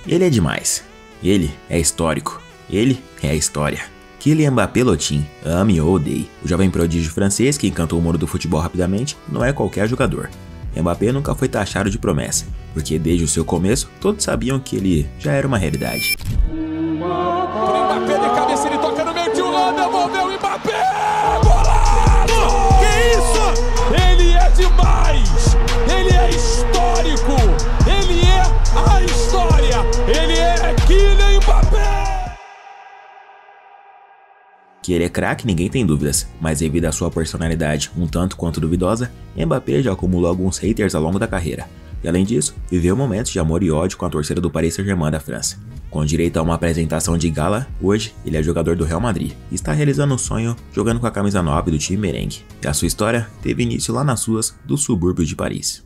Ele é demais. Ele é histórico. Ele é a história. Kylian Mbappé Lotin, ame ou odeie. O jovem prodígio francês que encantou o mundo do futebol rapidamente não é qualquer jogador. Mbappé nunca foi taxado de promessa, porque desde o seu começo todos sabiam que ele já era uma realidade. Mbappé de cabeça, ele toca no meio de Holanda, devolveu o Mbappé! Golaço! Que isso? Ele é demais! Ele é histórico! Ele é a história! Ele é Kylian Mbappé! Que ele é craque, ninguém tem dúvidas, mas devido à sua personalidade um tanto quanto duvidosa, Mbappé já acumulou alguns haters ao longo da carreira. E além disso, viveu momentos de amor e ódio com a torcida do Paris Saint-Germain da França. Com direito a uma apresentação de gala, hoje ele é jogador do Real Madrid e está realizando um sonho jogando com a camisa 9 do time merengue. E a sua história teve início lá nas ruas do subúrbio de Paris.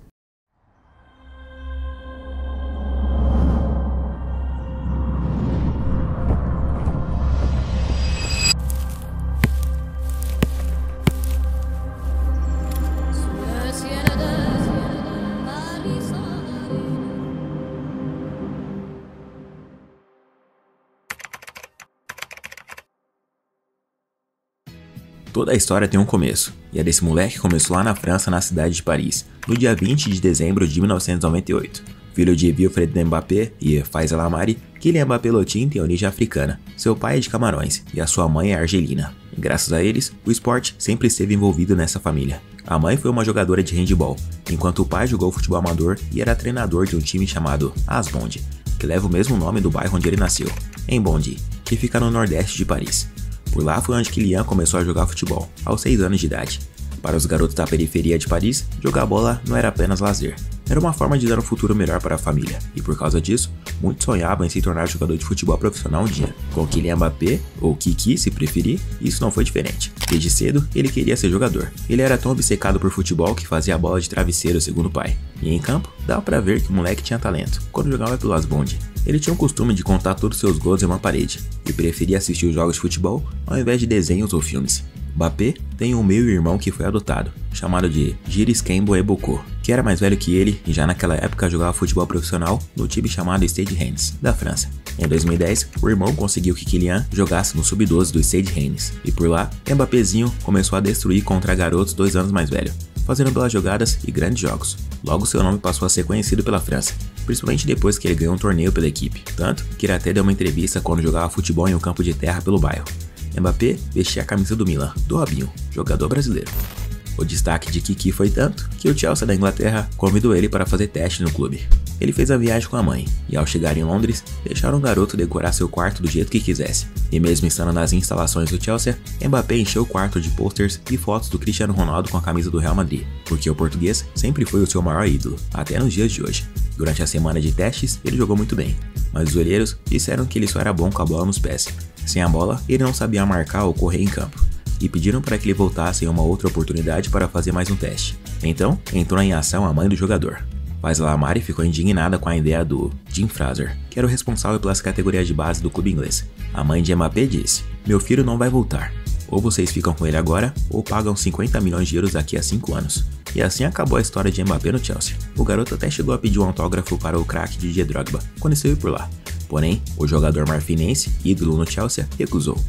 Toda a história tem um começo, e a desse moleque começou lá na França, na cidade de Paris, no dia 20 de dezembro de 1998. Filho de Wilfried Mbappé e Faisal Amari, Kylian Mbappé Lotin tem origem africana. Seu pai é de Camarões e a sua mãe é argelina. E graças a eles, o esporte sempre esteve envolvido nessa família. A mãe foi uma jogadora de handebol, enquanto o pai jogou futebol amador e era treinador de um time chamado AS Bondy, que leva o mesmo nome do bairro onde ele nasceu, em Bondy, que fica no nordeste de Paris. Por lá foi onde Kylian começou a jogar futebol, aos 6 anos de idade. Para os garotos da periferia de Paris, jogar bola não era apenas lazer, era uma forma de dar um futuro melhor para a família, e por causa disso, muitos sonhavam em se tornar jogador de futebol profissional um dia. Com Kylian Mbappé, ou Kiki se preferir, isso não foi diferente. Desde cedo, ele queria ser jogador. Ele era tão obcecado por futebol que fazia a bola de travesseiro, segundo o pai. E em campo, dava pra ver que o moleque tinha talento, quando jogava pelo AS Bondy. Ele tinha o costume de contar todos os seus gols em uma parede, e preferia assistir os jogos de futebol ao invés de desenhos ou filmes. Mbappé tem um meio-irmão que foi adotado, chamado de Giris Kembo Eboko, que era mais velho que ele e já naquela época jogava futebol profissional no time chamado Stade Rennes, da França. Em 2010, o irmão conseguiu que Kylian jogasse no sub-12 do Stade Rennes, e por lá, Mbappézinho começou a destruir contra garotos 2 anos mais velho, fazendo belas jogadas e grandes jogos. Logo seu nome passou a ser conhecido pela França, principalmente depois que ele ganhou um torneio pela equipe, tanto que ele até deu uma entrevista quando jogava futebol em um campo de terra pelo bairro. Mbappé vestia a camisa do Milan, do Robinho, jogador brasileiro. O destaque de Kiki foi tanto que o Chelsea da Inglaterra convidou ele para fazer teste no clube. Ele fez a viagem com a mãe, e ao chegar em Londres, deixaram o garoto decorar seu quarto do jeito que quisesse. E mesmo estando nas instalações do Chelsea, Mbappé encheu o quarto de posters e fotos do Cristiano Ronaldo com a camisa do Real Madrid, porque o português sempre foi o seu maior ídolo, até nos dias de hoje. Durante a semana de testes, ele jogou muito bem, mas os olheiros disseram que ele só era bom com a bola nos pés. Sem a bola, ele não sabia marcar ou correr em campo, e pediram para que ele voltasse em uma outra oportunidade para fazer mais um teste. Então, entrou em ação a mãe do jogador. Faisal Amari ficou indignada com a ideia do Jim Fraser, que era o responsável pelas categorias de base do clube inglês. A mãe de Mbappé disse: "Meu filho não vai voltar. Ou vocês ficam com ele agora, ou pagam 50 milhões de euros daqui a 5 anos. E assim acabou a história de Mbappé no Chelsea. O garoto até chegou a pedir um autógrafo para o craque Didier Drogba, quando esteve por lá. Porém, o jogador marfinense, ídolo no Chelsea, recusou.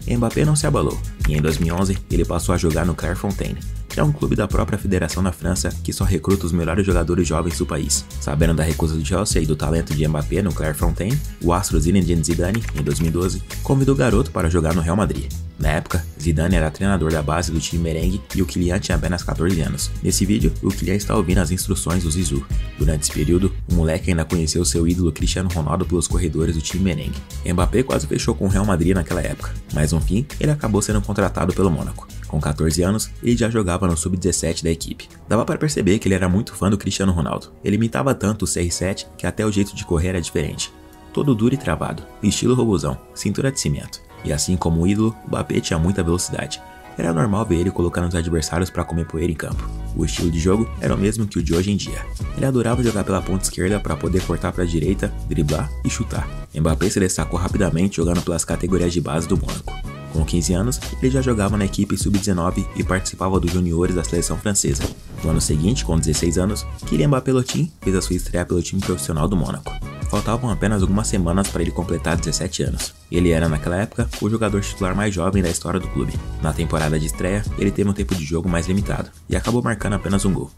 Mbappé não se abalou, e em 2011 ele passou a jogar no Clairefontaine, que é um clube da própria federação da França que só recruta os melhores jogadores jovens do país. Sabendo da recusa do Chelsea e do talento de Mbappé no Clairefontaine, o astro Zinedine Zidane, em 2012, convidou o garoto para jogar no Real Madrid. Na época, Zidane era treinador da base do time merengue e o Kylian tinha apenas 14 anos. Nesse vídeo, o Kylian está ouvindo as instruções do Zizou. Durante esse período, o moleque ainda conheceu seu ídolo Cristiano Ronaldo pelos corredores do time merengue. Mbappé quase fechou com o Real Madrid naquela época, mas no fim, ele acabou sendo contratado pelo Mônaco. Com 14 anos, ele já jogava no sub-17 da equipe. Dava para perceber que ele era muito fã do Cristiano Ronaldo. Ele imitava tanto o CR7 que até o jeito de correr era diferente. Todo duro e travado, estilo robozão, cintura de cimento. E assim como o ídolo, o Mbappé tinha muita velocidade. Era normal ver ele colocando os adversários para comer poeira em campo. O estilo de jogo era o mesmo que o de hoje em dia. Ele adorava jogar pela ponta esquerda para poder cortar para a direita, driblar e chutar. Mbappé se destacou rapidamente jogando pelas categorias de base do Mônaco. Com 15 anos, ele já jogava na equipe sub-19 e participava dos juniores da seleção francesa. No ano seguinte, com 16 anos, Kylian Mbappé Lotin fez a sua estreia pelo time profissional do Mônaco. faltavam apenas algumas semanas para ele completar 17 anos. Ele era, naquela época, o jogador titular mais jovem da história do clube. Na temporada de estreia, ele teve um tempo de jogo mais limitado e acabou marcando apenas um gol.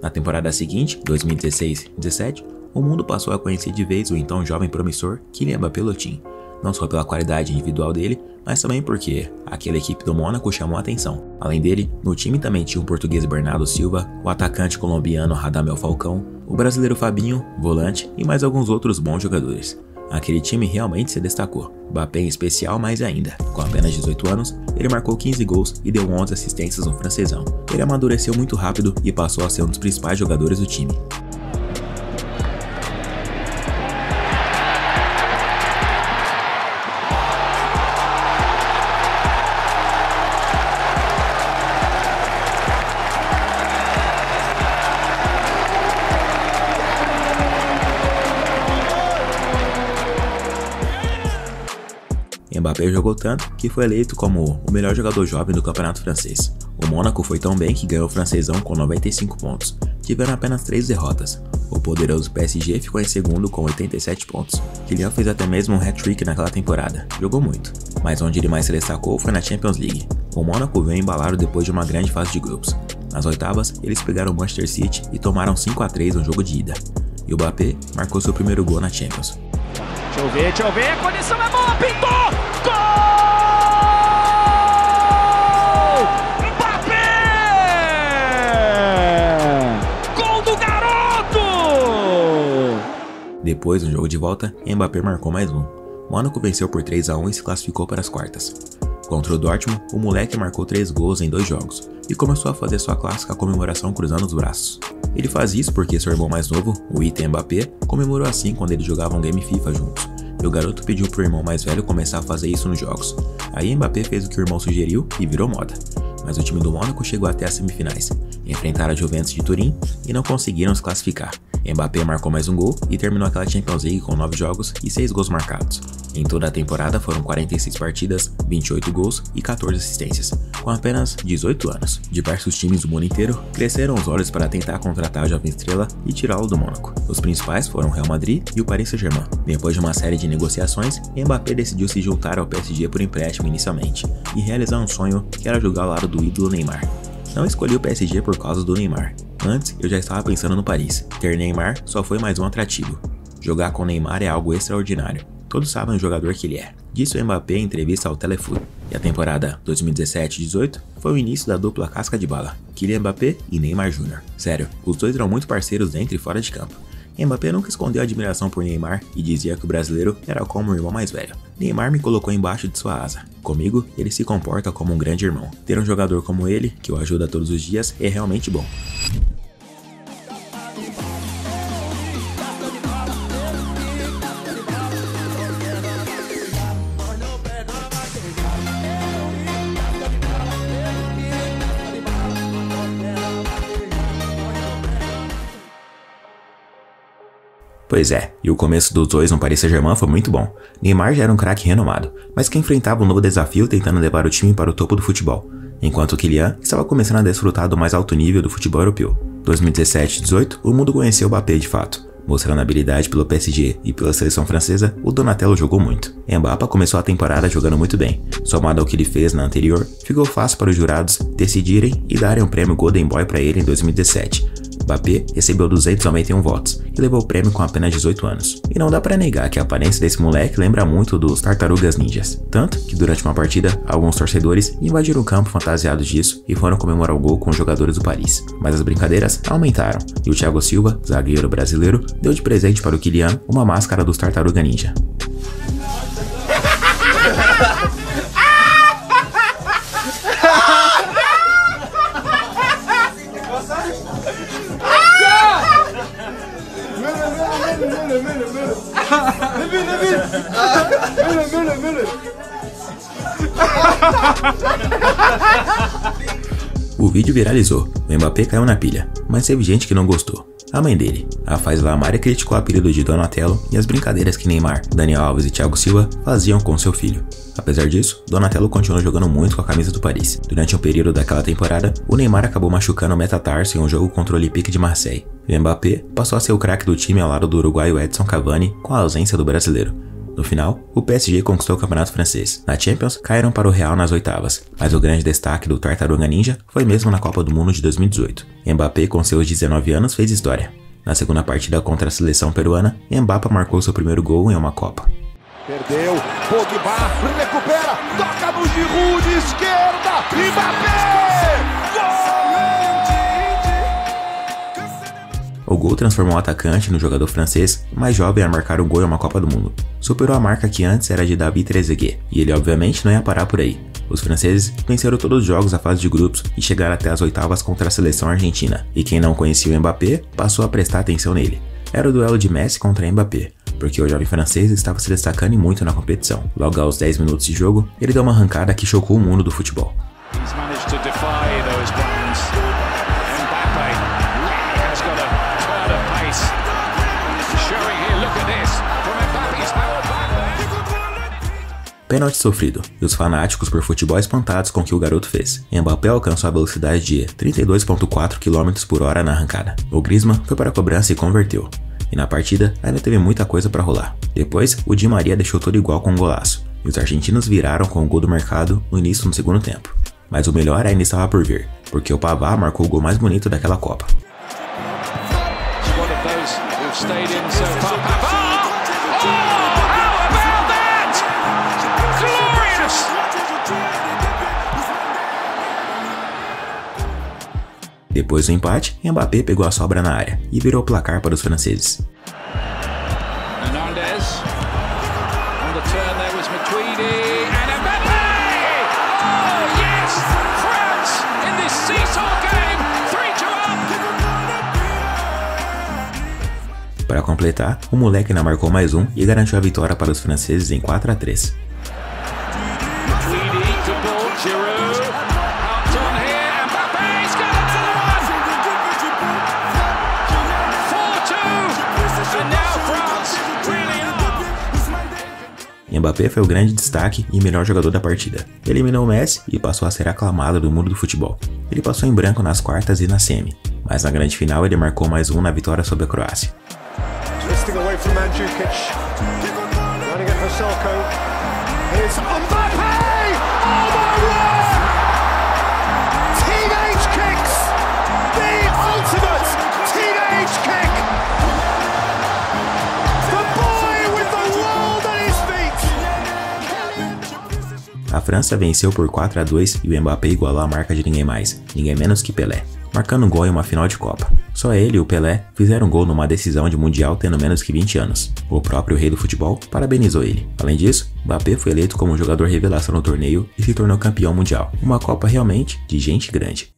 Na temporada seguinte, 2016-17, o mundo passou a conhecer de vez o então jovem promissor Kylian Mbappé, não só pela qualidade individual dele, mas também porque aquela equipe do Mônaco chamou a atenção. Além dele, no time também tinha o português Bernardo Silva, o atacante colombiano Radamel Falcão, o brasileiro Fabinho, volante e mais alguns outros bons jogadores. Aquele time realmente se destacou, Mbappé em especial mais ainda. Com apenas 18 anos, ele marcou 15 gols e deu 11 assistências no francesão. Ele amadureceu muito rápido e passou a ser um dos principais jogadores do time. Mbappé jogou tanto que foi eleito como o melhor jogador jovem do campeonato francês. O Mônaco foi tão bem que ganhou o francesão com 95 pontos. Tiveram apenas 3 derrotas. O poderoso PSG ficou em segundo com 87 pontos. Kylian fez até mesmo um hat-trick naquela temporada. Jogou muito. Mas onde ele mais se destacou foi na Champions League. O Mônaco veio embalado depois de uma grande fase de grupos. Nas oitavas, eles pegaram o Manchester City e tomaram 5-3 no jogo de ida. E o Mbappé marcou seu primeiro gol na Champions. Deixa eu ver, a condição é boa, pintou! Gol! Mbappé! Gol do garoto! Depois, no jogo de volta, Mbappé marcou mais um. O Mônaco venceu por 3-1 e se classificou para as quartas. Contra o Dortmund, o moleque marcou 3 gols em 2 jogos e começou a fazer sua clássica comemoração cruzando os braços. Ele faz isso porque seu irmão mais novo, o Ethan Mbappé, comemorou assim quando eles jogavam game FIFA juntos. E o garoto pediu pro irmão mais velho começar a fazer isso nos jogos. Aí Mbappé fez o que o irmão sugeriu e virou moda. Mas o time do Mônaco chegou até as semifinais. Enfrentaram a Juventus de Turim e não conseguiram se classificar. Mbappé marcou mais um gol e terminou aquela Champions League com 9 jogos e 6 gols marcados. Em toda a temporada foram 46 partidas, 28 gols e 14 assistências. Com apenas 18 anos, diversos times do mundo inteiro cresceram os olhos para tentar contratar a jovem estrela e tirá-lo do Mônaco. Os principais foram o Real Madrid e o Paris Saint-Germain. Depois de uma série de negociações, Mbappé decidiu se juntar ao PSG por empréstimo inicialmente e realizar um sonho que era jogar ao lado do ídolo Neymar. Não escolhi o PSG por causa do Neymar. Antes, eu já estava pensando no Paris. Ter Neymar só foi mais um atrativo. Jogar com Neymar é algo extraordinário. Todos sabem o jogador que ele é. Disse o Mbappé em entrevista ao Telefoot. E a temporada 2017-18 foi o início da dupla casca de bala, Kylian Mbappé e Neymar Jr. Sério, os dois eram muito parceiros dentro e fora de campo. Mbappé nunca escondeu a admiração por Neymar e dizia que o brasileiro era como um irmão mais velho. Neymar me colocou embaixo de sua asa. Comigo, ele se comporta como um grande irmão. Ter um jogador como ele, que o ajuda todos os dias, é realmente bom. Pois é, e o começo dos dois no Paris Saint-Germain foi muito bom. Neymar já era um craque renomado, mas que enfrentava um novo desafio tentando levar o time para o topo do futebol, enquanto Kylian estava começando a desfrutar do mais alto nível do futebol europeu. 2017-18, o mundo conheceu o Mbappé de fato. Mostrando habilidade pelo PSG e pela seleção francesa, o Donatello jogou muito. Mbappé começou a temporada jogando muito bem. Somado ao que ele fez na anterior, ficou fácil para os jurados decidirem e darem o prêmio Golden Boy para ele em 2017. Mbappé recebeu 291 votos e levou o prêmio com apenas 18 anos. E não dá pra negar que a aparência desse moleque lembra muito dos Tartarugas Ninjas. Tanto que durante uma partida, alguns torcedores invadiram o campo fantasiados disso e foram comemorar o gol com os jogadores do Paris. Mas as brincadeiras aumentaram e o Thiago Silva, zagueiro brasileiro, deu de presente para o Kylian uma máscara dos Tartaruga Ninja. O vídeo viralizou, o Mbappé caiu na pilha, mas teve gente que não gostou. a mãe dele. A Faisal Amari criticou o apelido de Donatello e as brincadeiras que Neymar, Daniel Alves e Thiago Silva faziam com seu filho. Apesar disso, Donatello continuou jogando muito com a camisa do Paris. Durante um período daquela temporada, o Neymar acabou machucando o metatarso em um jogo contra o Olympique de Marseille. E Mbappé passou a ser o craque do time ao lado do uruguaio Edson Cavani, com a ausência do brasileiro. No final, o PSG conquistou o campeonato francês. Na Champions, caíram para o Real nas oitavas, mas o grande destaque do Tartaruga Ninja foi mesmo na Copa do Mundo de 2018. Mbappé, com seus 19 anos, fez história. Na segunda partida contra a seleção peruana, Mbappé marcou seu primeiro gol em uma Copa. Perdeu, Pogba, recupera, toca no Giroud de esquerda, Mbappé! O gol transformou o atacante no jogador francês mais jovem a marcar um gol em uma Copa do Mundo. Superou a marca que antes era de David Trezeguet, e ele obviamente não ia parar por aí. Os franceses venceram todos os jogos da fase de grupos e chegaram até as oitavas contra a seleção argentina, e quem não conhecia o Mbappé passou a prestar atenção nele. Era o duelo de Messi contra Mbappé, porque o jovem francês estava se destacando muito na competição. Logo aos 10 minutos de jogo, ele deu uma arrancada que chocou o mundo do futebol. Pênalti sofrido, e os fanáticos por futebol espantados com o que o garoto fez. Mbappé alcançou a velocidade de 32,4 km/h na arrancada. O Griezmann foi para a cobrança e converteu. E na partida ainda teve muita coisa para rolar. Depois, o Di Maria deixou tudo igual com um golaço, e os argentinos viraram com o gol do mercado no início do segundo tempo. Mas o melhor ainda estava por vir, porque o Pavard marcou o gol mais bonito daquela Copa. Depois do empate, Mbappé pegou a sobra na área e virou o placar para os franceses. Para completar, o moleque ainda marcou mais um e garantiu a vitória para os franceses em 4-3. Mbappé foi o grande destaque e melhor jogador da partida. Eliminou o Messi e passou a ser aclamado do mundo do futebol. Ele passou em branco nas quartas e na semi, mas na grande final ele marcou mais um na vitória sobre a Croácia. A França venceu por 4-2 e o Mbappé igualou a marca de ninguém mais, ninguém menos que Pelé, marcando um gol em uma final de Copa. Só ele e o Pelé fizeram um gol numa decisão de Mundial tendo menos que 20 anos. O próprio rei do futebol parabenizou ele. Além disso, Mbappé foi eleito como jogador revelação no torneio e se tornou campeão mundial. Uma Copa realmente de gente grande.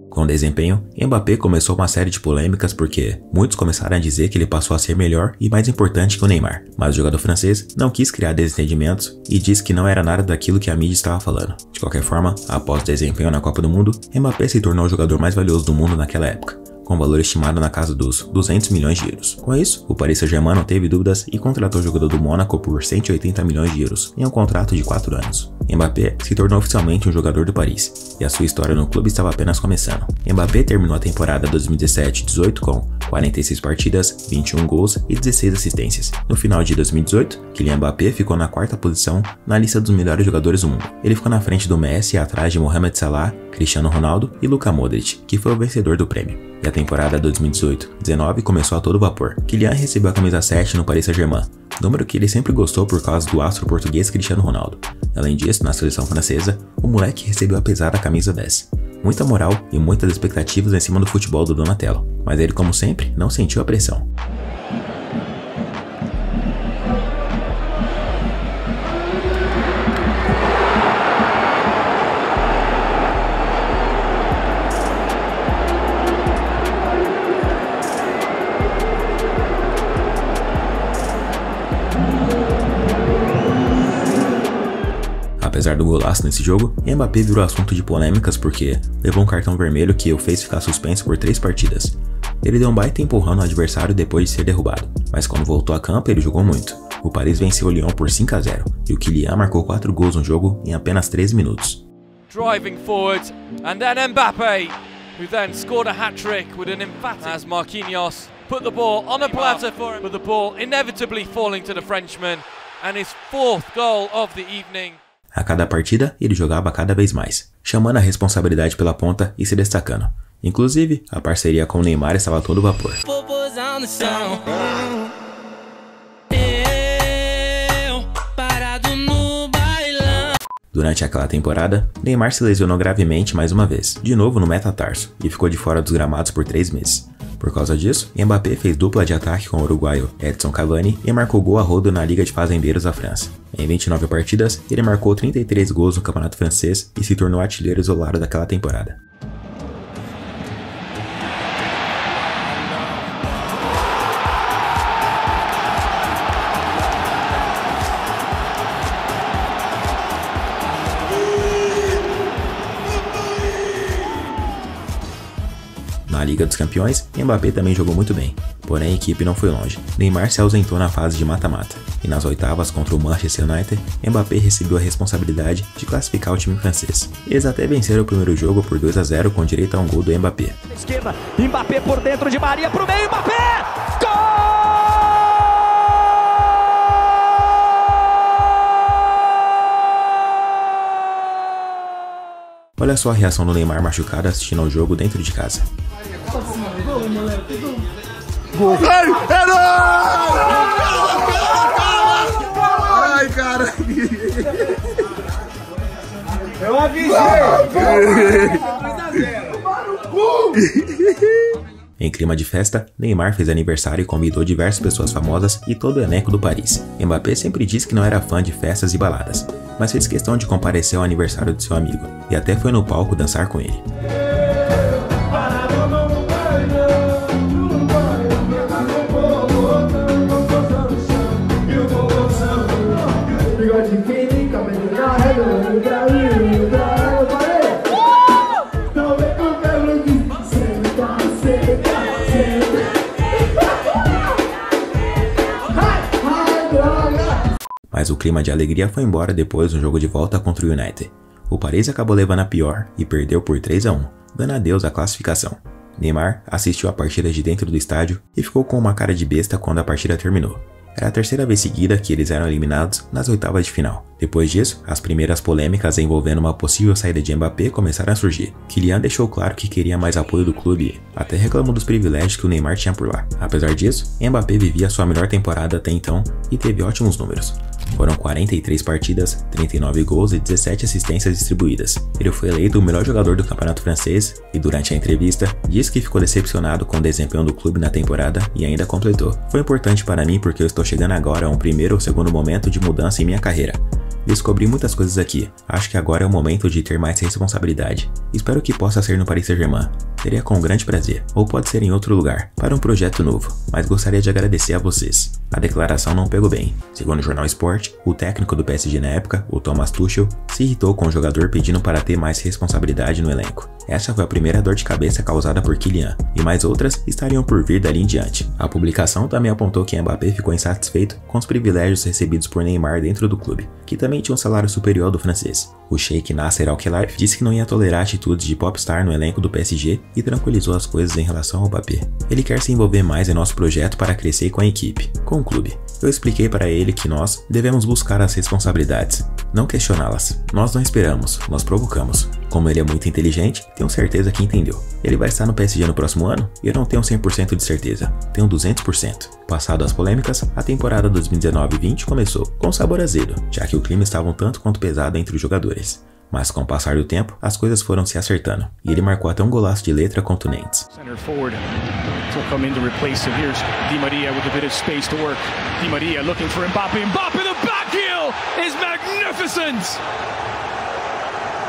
Com o desempenho, Mbappé começou uma série de polêmicas porque muitos começaram a dizer que ele passou a ser melhor e mais importante que o Neymar, mas o jogador francês não quis criar desentendimentos e disse que não era nada daquilo que a mídia estava falando. De qualquer forma, após o desempenho na Copa do Mundo, Mbappé se tornou o jogador mais valioso do mundo naquela época, com valor estimado na casa dos 200 milhões de euros. Com isso, o Paris Saint-Germain não teve dúvidas e contratou o jogador do Mônaco por 180 milhões de euros em um contrato de 4 anos. Mbappé se tornou oficialmente um jogador do Paris, e a sua história no clube estava apenas começando. Mbappé terminou a temporada 2017-18 com 46 partidas, 21 gols e 16 assistências. No final de 2018, Kylian Mbappé ficou na 4ª posição na lista dos melhores jogadores do mundo. Ele ficou na frente do Messi e atrás de Mohamed Salah, Cristiano Ronaldo e Luka Modric, que foi o vencedor do prêmio. E a temporada 2018-19 começou a todo vapor. Kylian recebeu a camisa 7 no Paris Saint-Germain, número que ele sempre gostou por causa do astro português Cristiano Ronaldo. Além disso, na seleção francesa, o moleque recebeu a pesada camisa 10. Muita moral e muitas expectativas em cima do futebol do Donatello, mas ele, como sempre, não sentiu a pressão. Apesar do golaço nesse jogo, Mbappé virou assunto de polêmicas porque levou um cartão vermelho que o fez ficar suspenso por 3 partidas. Ele deu um baita empurrão no adversário depois de ser derrubado, mas quando voltou a campo ele jogou muito. O Paris venceu o Lyon por 5 a 0 e o Kylian marcou 4 gols no jogo em apenas 13 minutos. Driving forward, and then Mbappé, who then scored a hat-trick with an emphatic as Marquinhos put the ball on a platter for him, with the ball inevitably falling to the Frenchman, and his 4th goal of the evening. A cada partida, ele jogava cada vez mais, chamando a responsabilidade pela ponta e se destacando. Inclusive, a parceria com o Neymar estava a todo vapor. Durante aquela temporada, Neymar se lesionou gravemente mais uma vez, de novo no metatarso, e ficou de fora dos gramados por 3 meses. Por causa disso, Mbappé fez dupla de ataque com o uruguaio Edson Cavani e marcou gol a rodo na Liga de Fazendeiros da França. Em 29 partidas, ele marcou 33 gols no Campeonato Francês e se tornou artilheiro isolado daquela temporada. Na Liga dos Campeões, Mbappé também jogou muito bem, porém a equipe não foi longe. Neymar se ausentou na fase de mata-mata, e nas oitavas contra o Manchester United, Mbappé recebeu a responsabilidade de classificar o time francês. Eles até venceram o primeiro jogo por 2 a 0 com direito a um gol do Mbappé. Esquerda, Mbappé por dentro de Maria pro meio, Mbappé! Gol! Olha só a reação do Neymar machucado assistindo ao jogo dentro de casa. Ai, cara! Eu avisei! Em clima de festa, Neymar fez aniversário e convidou diversas pessoas famosas e todo o elenco do Paris. Mbappé sempre disse que não era fã de festas e baladas, mas fez questão de comparecer ao aniversário de seu amigo, e até foi no palco dançar com ele. Mas o clima de alegria foi embora depois do jogo de volta contra o United. O Paris acabou levando a pior e perdeu por 3 a 1, dando adeus à classificação. Neymar assistiu a partida de dentro do estádio e ficou com uma cara de besta quando a partida terminou. Era a terceira vez seguida que eles eram eliminados nas oitavas de final. Depois disso, as primeiras polêmicas envolvendo uma possível saída de Mbappé começaram a surgir. Kylian deixou claro que queria mais apoio do clube, até reclamou dos privilégios que o Neymar tinha por lá. Apesar disso, Mbappé vivia sua melhor temporada até então e teve ótimos números. Foram 43 partidas, 39 gols e 17 assistências distribuídas. Ele foi eleito o melhor jogador do campeonato francês e durante a entrevista disse que ficou decepcionado com o desempenho do clube na temporada e ainda completou: "Foi importante para mim porque eu estou chegando agora a um primeiro ou segundo momento de mudança em minha carreira. Descobri muitas coisas aqui. Acho que agora é o momento de ter mais responsabilidade. Espero que possa ser no Paris Saint-Germain. Seria com grande prazer, ou pode ser em outro lugar, para um projeto novo, mas gostaria de agradecer a vocês." A declaração não pegou bem. Segundo o jornal Sport, o técnico do PSG na época, o Thomas Tuchel, se irritou com o jogador pedindo para ter mais responsabilidade no elenco. Essa foi a primeira dor de cabeça causada por Kylian, e mais outras estariam por vir dali em diante. A publicação também apontou que Mbappé ficou insatisfeito com os privilégios recebidos por Neymar dentro do clube, que também tinha um salário superior ao do francês. O Sheikh Nasser Al-Khelaifi disse que não ia tolerar atitudes de popstar no elenco do PSG e tranquilizou as coisas em relação ao Mbappé. Ele quer se envolver mais em nosso projeto para crescer com a equipe, com o clube. Eu expliquei para ele que nós devemos buscar as responsabilidades, não questioná-las. Nós não esperamos, nós provocamos. Como ele é muito inteligente, tenho certeza que entendeu. Ele vai estar no PSG no próximo ano? Eu não tenho 100% de certeza, tenho 200%. Passado as polêmicas, a temporada 2019-20 começou com sabor azedo, já que o clima estava um tanto quanto pesado entre os jogadores. Mas com o passar do tempo, as coisas foram se acertando, e ele marcou até um golaço de letra contra o Nantes. To come in to replace him. Here's Di Maria with a bit of space to work. Di Maria looking for Mbappé. Mbappé, the back heel is magnificent!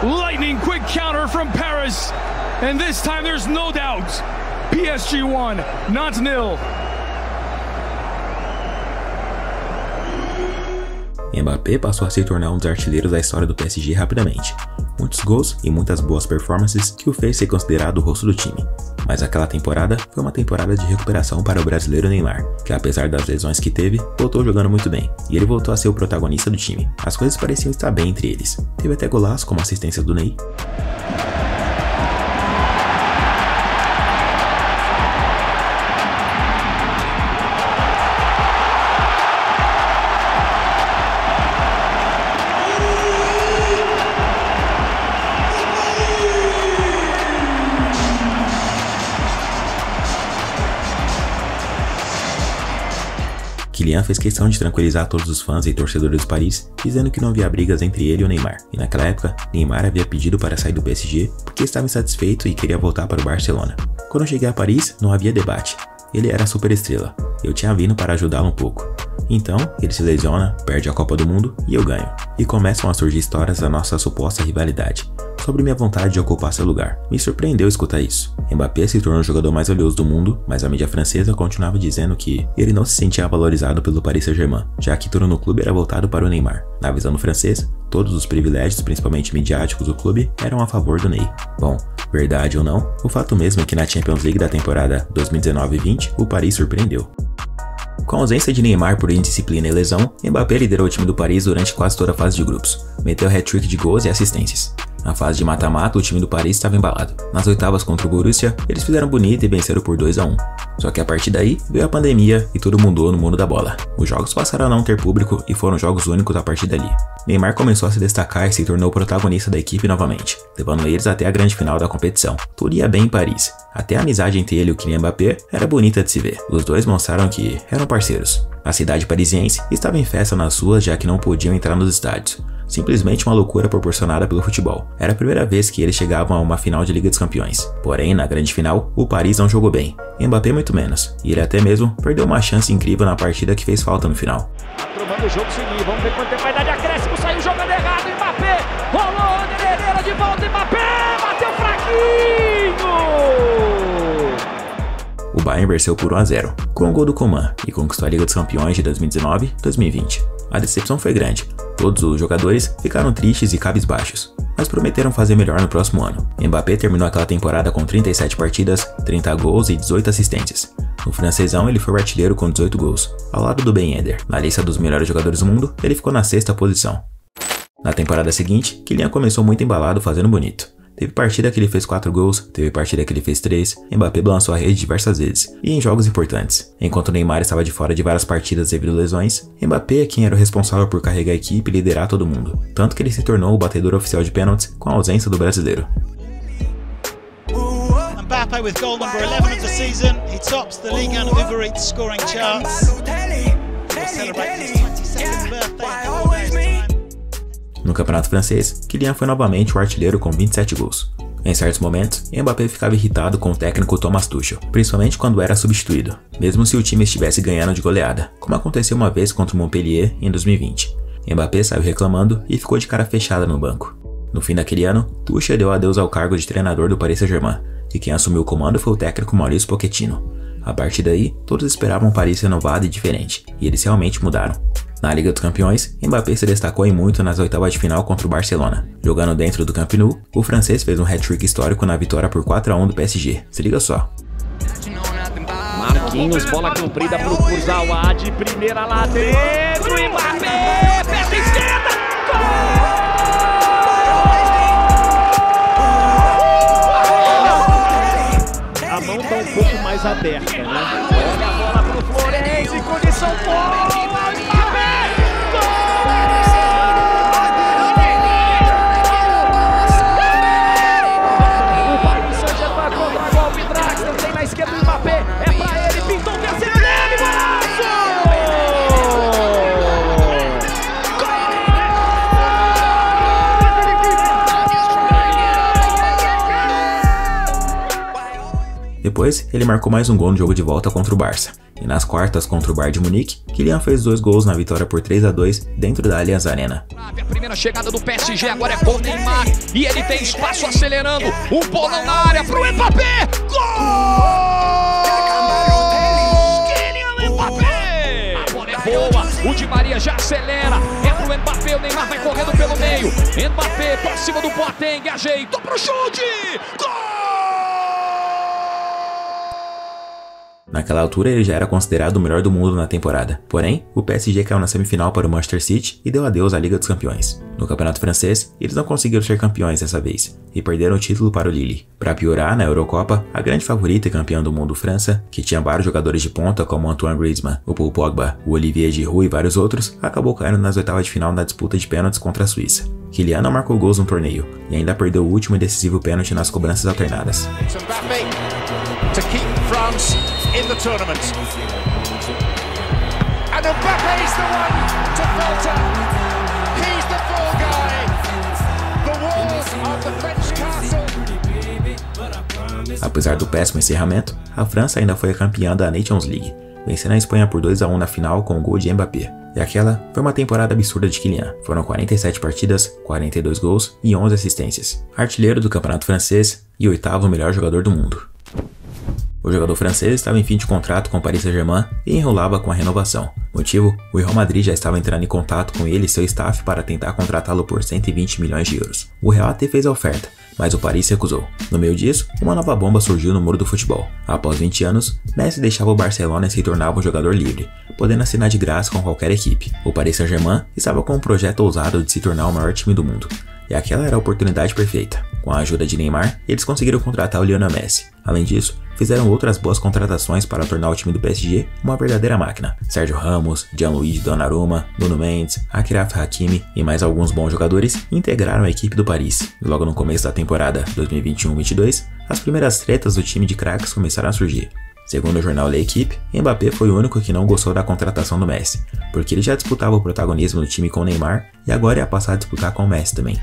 Lightning quick counter from Paris. And this time there's no doubt. PSG 1, Nantes 0. Mbappé passou a se tornar um dos artilheiros da história do PSG rapidamente. muitos gols e muitas boas performances que o fez ser considerado o rosto do time. Mas aquela temporada foi uma temporada de recuperação para o brasileiro Neymar, que apesar das lesões que teve, voltou jogando muito bem, e ele voltou a ser o protagonista do time. As coisas pareciam estar bem entre eles. Teve até golaço como assistência do Ney. Kylian fez questão de tranquilizar todos os fãs e torcedores do Paris, dizendo que não havia brigas entre ele e o Neymar. E naquela época, Neymar havia pedido para sair do PSG porque estava insatisfeito e queria voltar para o Barcelona. Quando eu cheguei a Paris, não havia debate. Ele era a super estrela. Eu tinha vindo para ajudá-lo um pouco. Então, ele se lesiona, perde a Copa do Mundo e eu ganho. E começam a surgir histórias da nossa suposta rivalidade, sobre minha vontade de ocupar seu lugar. Me surpreendeu escutar isso. Mbappé se tornou o jogador mais valioso do mundo, mas a mídia francesa continuava dizendo que ele não se sentia valorizado pelo Paris Saint-Germain, já que tudo no clube era voltado para o Neymar. Na visão do francês, todos os privilégios, principalmente midiáticos do clube, eram a favor do Ney. Bom, verdade ou não, o fato mesmo é que na Champions League da temporada 2019-20, o Paris surpreendeu. Com a ausência de Neymar por indisciplina e lesão, Mbappé liderou o time do Paris durante quase toda a fase de grupos. Meteu hat-trick de gols e assistências. Na fase de mata-mata, o time do Paris estava embalado. Nas oitavas contra o Borussia, eles fizeram bonito e venceram por 2-1. Só que a partir daí, veio a pandemia e tudo mudou no mundo da bola. Os jogos passaram a não ter público e foram jogos únicos a partir dali. Neymar começou a se destacar e se tornou o protagonista da equipe novamente, levando eles até a grande final da competição. Tudo ia bem em Paris. Até a amizade entre ele e o Kylian Mbappé era bonita de se ver. Os dois mostraram que eram parceiros. A cidade parisiense estava em festa nas ruas, já que não podiam entrar nos estádios. Simplesmente uma loucura proporcionada pelo futebol. Era a primeira vez que eles chegavam a uma final de Liga dos Campeões. Porém, na grande final, o Paris não jogou bem. Mbappé muito menos. E ele até mesmo perdeu uma chance incrível na partida que fez falta no final. Tomando o jogo seguir, vamos ver quanto tempo vai dar de acréscimo, saiu jogando errado, Mbappé, rolou, Herrera de volta, Mbappé, bateu fraquinho! O Bayern venceu por 1-0, com o gol do Coman, e conquistou a Liga dos Campeões de 2019-2020. A decepção foi grande. Todos os jogadores ficaram tristes e cabisbaixos, mas prometeram fazer melhor no próximo ano. Mbappé terminou aquela temporada com 37 partidas, 30 gols e 18 assistências. No francesão, ele foi o artilheiro com 18 gols, ao lado do Ben Yedder. Na lista dos melhores jogadores do mundo, ele ficou na 6ª posição. Na temporada seguinte, Kylian começou muito embalado fazendo bonito. Teve partida que ele fez 4 gols, teve partida que ele fez 3, Mbappé balançou a rede diversas vezes, e em jogos importantes. Enquanto Neymar estava de fora de várias partidas devido a lesões, Mbappé é quem era o responsável por carregar a equipe e liderar todo mundo, tanto que ele se tornou o batedor oficial de pênaltis com a ausência do brasileiro. Mbappé with goal number 11 of the season, he tops the Ligue 1 Uber Eats scoring charts. He'll celebrate his 22nd birthday. No campeonato francês, Kylian foi novamente o artilheiro com 27 gols. Em certos momentos, Mbappé ficava irritado com o técnico Thomas Tuchel, principalmente quando era substituído, mesmo se o time estivesse ganhando de goleada, como aconteceu uma vez contra o Montpellier em 2020. Mbappé saiu reclamando e ficou de cara fechada no banco. No fim daquele ano, Tuchel deu adeus ao cargo de treinador do Paris Saint-Germain, e quem assumiu o comando foi o técnico Mauricio Pochettino. A partir daí, todos esperavam um Paris renovado e diferente, e eles realmente mudaram. Na Liga dos Campeões, Mbappé se destacou em muito nas oitavas de final contra o Barcelona. Jogando dentro do Camp Nou, o francês fez um hat-trick histórico na vitória por 4-1 do PSG. Se liga só. Marquinhos, bola comprida pro Kurzawa, de primeira lá dentro, Mbappé, perna esquerda, gol! A mão tá um pouco mais aberta, né? Olha a bola pro Florenzi, condição boa, Mbappé, gol! O Paris Saint-Germain contra golpe, Draxler tem na esquerda o Mbappé, é pra ele, pintou o terceiro dele, golaço! Depois, ele marcou mais um gol no jogo de volta contra o Barça. E nas quartas contra o Bayern de Munique, Kylian fez 2 gols na vitória por 3-2 dentro da Allianz Arena. A primeira chegada do PSG agora é com o Neymar e ele tem espaço acelerando. Um bolão na área pro Mbappé. Gol! Kylian Mbappé! A bola é boa, o Di Maria já acelera. É pro Mbappé. Mbappé, o Neymar vai correndo pelo meio. Mbappé pra cima do Boateng, ajeitou pro chute! Gol! Naquela altura ele já era considerado o melhor do mundo na temporada, porém, o PSG caiu na semifinal para o Manchester City e deu adeus à Liga dos Campeões. No campeonato francês, eles não conseguiram ser campeões dessa vez, e perderam o título para o Lille. Para piorar, na Eurocopa, a grande favorita e campeã do mundo França, que tinha vários jogadores de ponta como Antoine Griezmann, o Paul Pogba, o Olivier Giroud e vários outros, acabou caindo nas oitavas de final na disputa de pênaltis contra a Suíça. Kylian não marcou gols no torneio, e ainda perdeu o último e decisivo pênalti nas cobranças alternadas. To keep France in the tournament. And Mbappé is the one to falter. He's the fall guy. The walls of the French castle. Apesar do péssimo encerramento, a França ainda foi a campeã da Nations League, vencendo a Espanha por 2-1 na final com o gol de Mbappé. E aquela foi uma temporada absurda de Kylian. Foram 47 partidas, 42 gols e 11 assistências. Artilheiro do campeonato francês e oitavo melhor jogador do mundo. O jogador francês estava em fim de contrato com o Paris Saint-Germain e enrolava com a renovação. Motivo? O Real Madrid já estava entrando em contato com ele e seu staff para tentar contratá-lo por 120 milhões de euros. O Real até fez a oferta, mas o Paris recusou. No meio disso, uma nova bomba surgiu no mundo do futebol. Após 20 anos, Messi deixava o Barcelona e se tornava um jogador livre, podendo assinar de graça com qualquer equipe. O Paris Saint-Germain estava com um projeto ousado de se tornar o maior time do mundo. E aquela era a oportunidade perfeita. Com a ajuda de Neymar, eles conseguiram contratar o Lionel Messi. Além disso, fizeram outras boas contratações para tornar o time do PSG uma verdadeira máquina. Sérgio Ramos, Gianluigi Donnarumma, Nuno Mendes, Achraf Hakimi e mais alguns bons jogadores integraram a equipe do Paris. E logo no começo da temporada 2021-22, as primeiras tretas do time de craques começaram a surgir. Segundo o jornal L'Équipe, Mbappé foi o único que não gostou da contratação do Messi, porque ele já disputava o protagonismo do time com o Neymar e agora ia passar a disputar com o Messi também.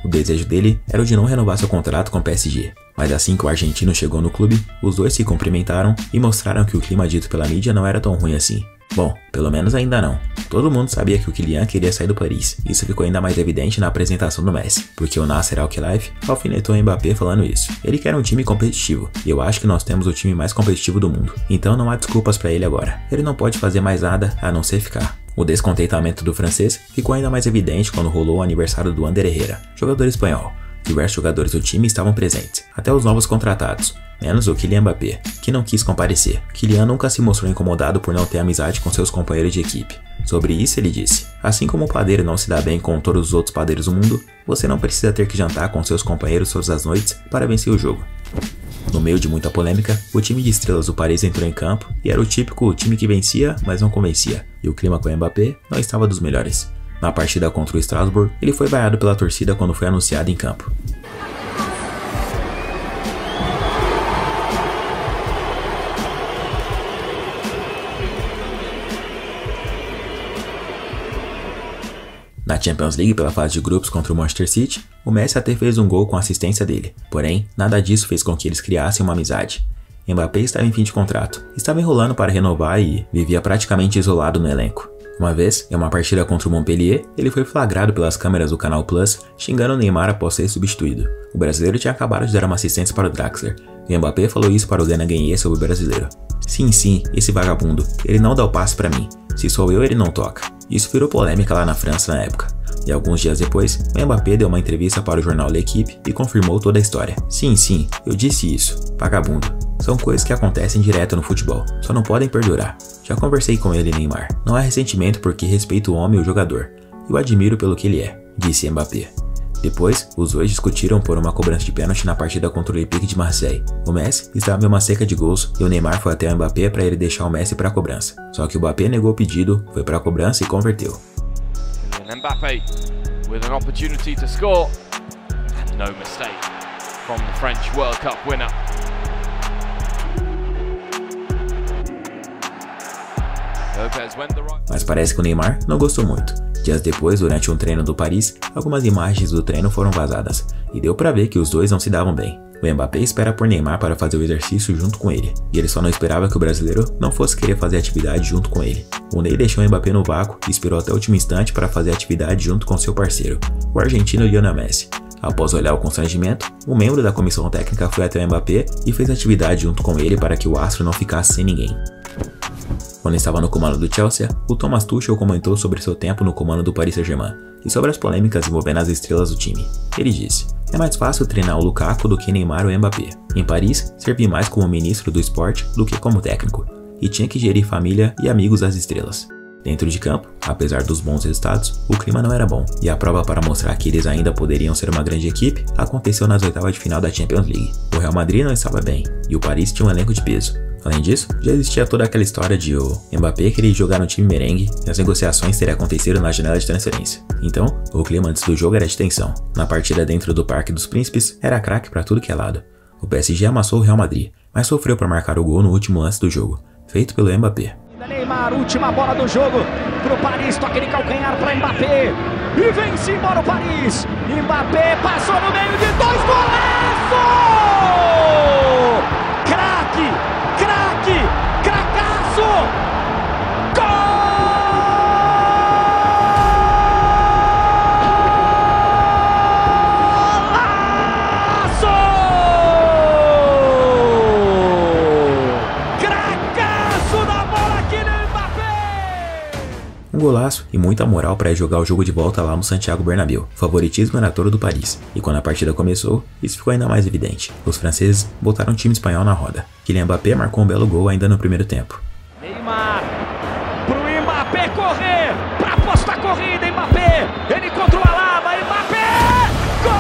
O desejo dele era o de não renovar seu contrato com o PSG, mas assim que o argentino chegou no clube, os dois se cumprimentaram e mostraram que o clima dito pela mídia não era tão ruim assim. Bom, pelo menos ainda não. Todo mundo sabia que o Kylian queria sair do Paris. Isso ficou ainda mais evidente na apresentação do Messi, porque o Nasser Al-Khelaifi alfinetou o Mbappé falando isso. Ele quer um time competitivo, e eu acho que nós temos o time mais competitivo do mundo. Então não há desculpas para ele agora. Ele não pode fazer mais nada a não ser ficar. O descontentamento do francês ficou ainda mais evidente quando rolou o aniversário do Ander Herrera, jogador espanhol. Diversos jogadores do time estavam presentes, até os novos contratados, menos o Kylian Mbappé, que não quis comparecer. Kylian nunca se mostrou incomodado por não ter amizade com seus companheiros de equipe. Sobre isso ele disse: assim como o padeiro não se dá bem com todos os outros padeiros do mundo, você não precisa ter que jantar com seus companheiros todas as noites para vencer o jogo. No meio de muita polêmica, o time de estrelas do Paris entrou em campo e era o típico time que vencia, mas não convencia, e o clima com o Mbappé não estava dos melhores. Na partida contra o Strasbourg, ele foi vaiado pela torcida quando foi anunciado em campo. Na Champions League, pela fase de grupos contra o Manchester City, o Messi até fez um gol com a assistência dele, porém, nada disso fez com que eles criassem uma amizade. Mbappé estava em fim de contrato, estava enrolando para renovar e vivia praticamente isolado no elenco. Uma vez, em uma partida contra o Montpellier, ele foi flagrado pelas câmeras do Canal Plus, xingando o Neymar após ser substituído. O brasileiro tinha acabado de dar uma assistência para o Draxler, e Mbappé falou isso para o Gana Gueye sobre o brasileiro. Sim, esse vagabundo, ele não dá o passe para mim, se sou eu ele não toca. Isso virou polêmica lá na França na época. E alguns dias depois, o Mbappé deu uma entrevista para o jornal L'Équipe e confirmou toda a história. Sim, eu disse isso, vagabundo. São coisas que acontecem direto no futebol, só não podem perdurar. Já conversei com ele, Neymar. Não há ressentimento porque respeito o homem e o jogador. Eu admiro pelo que ele é, disse Mbappé. Depois, os dois discutiram por uma cobrança de pênalti na partida contra o Olympique de Marseille. O Messi estava em uma seca de gols e o Neymar foi até o Mbappé para ele deixar o Messi para a cobrança. Só que o Mbappé negou o pedido, foi para a cobrança e converteu. Mbappé with an opportunity to score and no mistake from the French World Cup winner. Mas parece que o Neymar não gostou muito. Dias depois, durante um treino do Paris, algumas imagens do treino foram vazadas, e deu pra ver que os dois não se davam bem. O Mbappé espera por Neymar para fazer o exercício junto com ele, e ele só não esperava que o brasileiro não fosse querer fazer atividade junto com ele. O Ney deixou o Mbappé no vácuo e esperou até o último instante para fazer atividade junto com seu parceiro, o argentino Lionel Messi. Após olhar o constrangimento, um membro da comissão técnica foi até o Mbappé e fez atividade junto com ele para que o astro não ficasse sem ninguém. Quando estava no comando do Chelsea, o Thomas Tuchel comentou sobre seu tempo no comando do Paris Saint-Germain e sobre as polêmicas envolvendo as estrelas do time. Ele disse: "É mais fácil treinar o Lukaku do que Neymar ou Mbappé. Em Paris, servi mais como ministro do esporte do que como técnico, e tinha que gerir família e amigos das estrelas. Dentro de campo, apesar dos bons resultados, o clima não era bom, e a prova para mostrar que eles ainda poderiam ser uma grande equipe aconteceu nas oitavas de final da Champions League. O Real Madrid não estava bem, e o Paris tinha um elenco de peso. Além disso, já existia toda aquela história de o Mbappé querer jogar no time merengue e as negociações teriam acontecido na janela de transferência. Então, o clima antes do jogo era de tensão. Na partida dentro do Parque dos Príncipes, era craque para tudo que é lado. O PSG amassou o Real Madrid, mas sofreu para marcar o gol no último lance do jogo, feito pelo Mbappé. Neymar, última bola do jogo pro Paris, toque de calcanhar para Mbappé e vem-se embora o Paris. Mbappé passou no meio de dois, golaço! Craque, craque, cracaço! Um golaço e muita moral para jogar o jogo de volta lá no Santiago Bernabéu. O favoritismo era todo do Paris, e quando a partida começou, isso ficou ainda mais evidente. Os franceses botaram o time espanhol na roda. Kylian Mbappé marcou um belo gol ainda no primeiro tempo. Neymar, pro Mbappé correr, pra apostar a corrida, Mbappé, ele contra o Alaba, Mbappé, gol!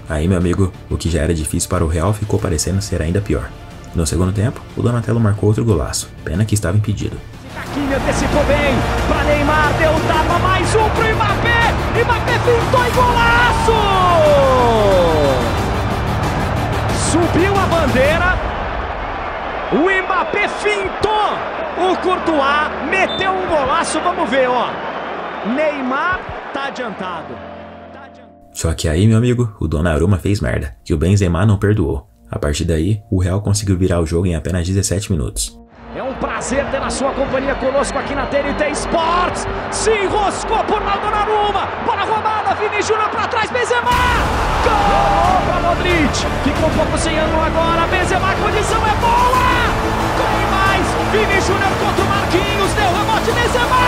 Aí, meu amigo, o que já era difícil para o Real ficou parecendo ser ainda pior. No segundo tempo, o Donatello marcou outro golaço, pena que estava impedido. Hakimi antecipou bem, para Neymar, deu um tapa, mais um pro Mbappé, Mbappé fintou e golaço! Subiu a bandeira, o Mbappé fintou, o Courtois meteu um golaço, vamos ver, ó. Neymar tá adiantado. Só que aí, meu amigo, o Donnarumma fez merda, que o Benzema não perdoou. A partir daí, o Real conseguiu virar o jogo em apenas 17 minutos. É um prazer ter a sua companhia conosco aqui na TNT Sports. Se enroscou por lá Donnarumma, bola roubada, Vini Júnior pra trás, Benzema! Gol pra Modric, ficou um pouco sem ângulo agora, Benzema, a condição é boa! Corre mais, Vini Júnior contra o Marquinhos, deu rebote, Benzema!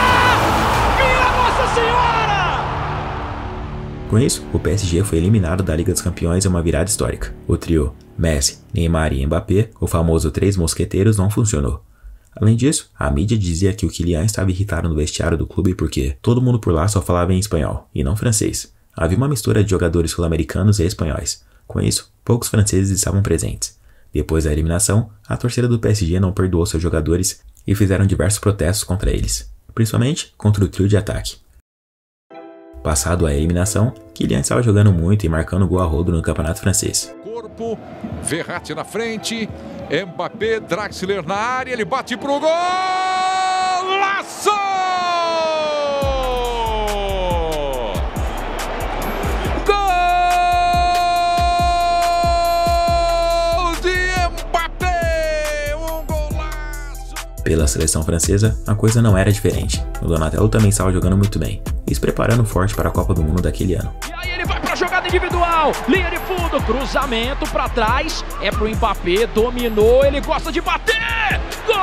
Minha Nossa Senhora! Com isso, o PSG foi eliminado da Liga dos Campeões em uma virada histórica. O trio Messi, Neymar e Mbappé, o famoso Três Mosqueteiros, não funcionou. Além disso, a mídia dizia que o Kylian estava irritado no vestiário do clube porque todo mundo por lá só falava em espanhol, e não francês. Havia uma mistura de jogadores sul-americanos e espanhóis. Com isso, poucos franceses estavam presentes. Depois da eliminação, a torcida do PSG não perdoou seus jogadores e fizeram diversos protestos contra eles, principalmente contra o trio de ataque. Passado a eliminação, Kylian estava jogando muito e marcando gol a rodo no campeonato francês. Corpo, Verratti na frente, Mbappé, Draxler na área, ele bate pro gol! Laço! Gol de Mbappé! Um golaço! Pela seleção francesa, a coisa não era diferente. O Donatello também estava jogando muito bem e se preparando forte para a Copa do Mundo daquele ano. E aí ele vai para a jogada individual, linha de fundo, cruzamento para trás, é pro Mbappé, dominou, ele gosta de bater! Gol!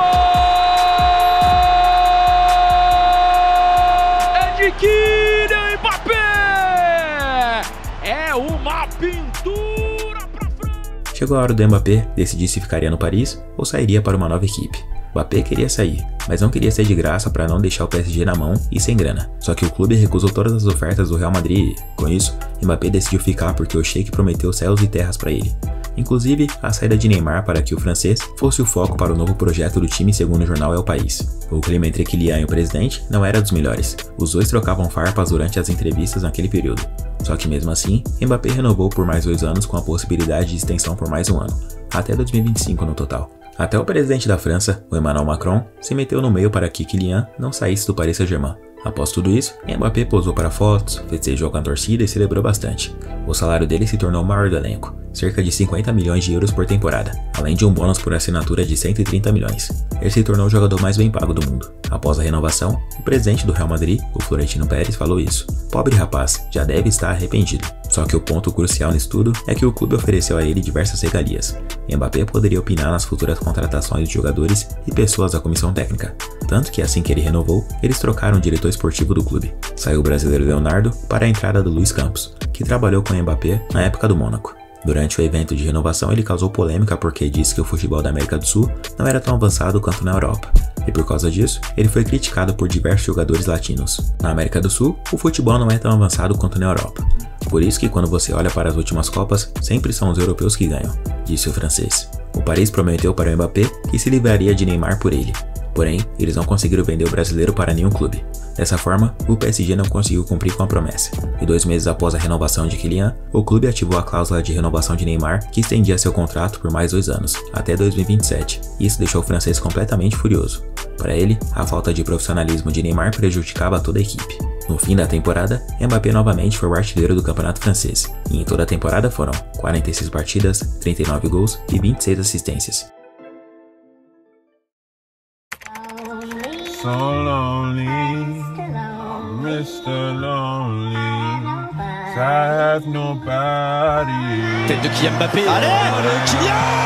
É de Kylian Mbappé! É uma pintura pra frente! Chegou a hora do Mbappé decidir se ficaria no Paris ou sairia para uma nova equipe. Mbappé queria sair, mas não queria ser de graça para não deixar o PSG na mão e sem grana. Só que o clube recusou todas as ofertas do Real Madrid e, com isso, Mbappé decidiu ficar porque o Sheik prometeu céus e terras para ele. Inclusive, a saída de Neymar para que o francês fosse o foco para o novo projeto do time segundo o jornal El País. O clima entre Kylian e o presidente não era dos melhores. Os dois trocavam farpas durante as entrevistas naquele período. Só que mesmo assim, Mbappé renovou por mais 2 anos com a possibilidade de extensão por mais 1 ano, até 2025 no total. Até o presidente da França, o Emmanuel Macron, se meteu no meio para que Kylian não saísse do Paris Saint-Germain. Após tudo isso, Mbappé posou para fotos, festejou com a torcida e celebrou bastante. O salário dele se tornou o maior do elenco, cerca de 50 milhões de euros por temporada, além de um bônus por assinatura de 130 milhões. Ele se tornou o jogador mais bem pago do mundo. Após a renovação, o presidente do Real Madrid, o Florentino Pérez, falou isso. Pobre rapaz, já deve estar arrependido. Só que o ponto crucial nisso tudo é que o clube ofereceu a ele diversas regalias. Mbappé poderia opinar nas futuras contratações de jogadores e pessoas da comissão técnica. Tanto que assim que ele renovou, eles trocaram o diretor esportivo do clube. Saiu o brasileiro Leonardo para a entrada do Luiz Campos, que trabalhou com Mbappé na época do Mônaco. Durante o evento de renovação, ele causou polêmica porque disse que o futebol da América do Sul não era tão avançado quanto na Europa. E por causa disso, ele foi criticado por diversos jogadores latinos. Na América do Sul, o futebol não é tão avançado quanto na Europa. Por isso que quando você olha para as últimas Copas, sempre são os europeus que ganham, disse o francês. O Paris prometeu para o Mbappé que se livraria de Neymar por ele. Porém, eles não conseguiram vender o brasileiro para nenhum clube. Dessa forma, o PSG não conseguiu cumprir com a promessa. E 2 meses após a renovação de Kylian, o clube ativou a cláusula de renovação de Neymar, que estendia seu contrato por mais 2 anos, até 2027. Isso deixou o francês completamente furioso. Para ele, a falta de profissionalismo de Neymar prejudicava toda a equipe. No fim da temporada, Mbappé novamente foi o artilheiro do campeonato francês, e em toda a temporada foram 46 partidas, 39 gols e 26 assistências. So lonely, Mr. Lonely, I have nobody. Tête de Kylian Mbappé. Allez, Kylian!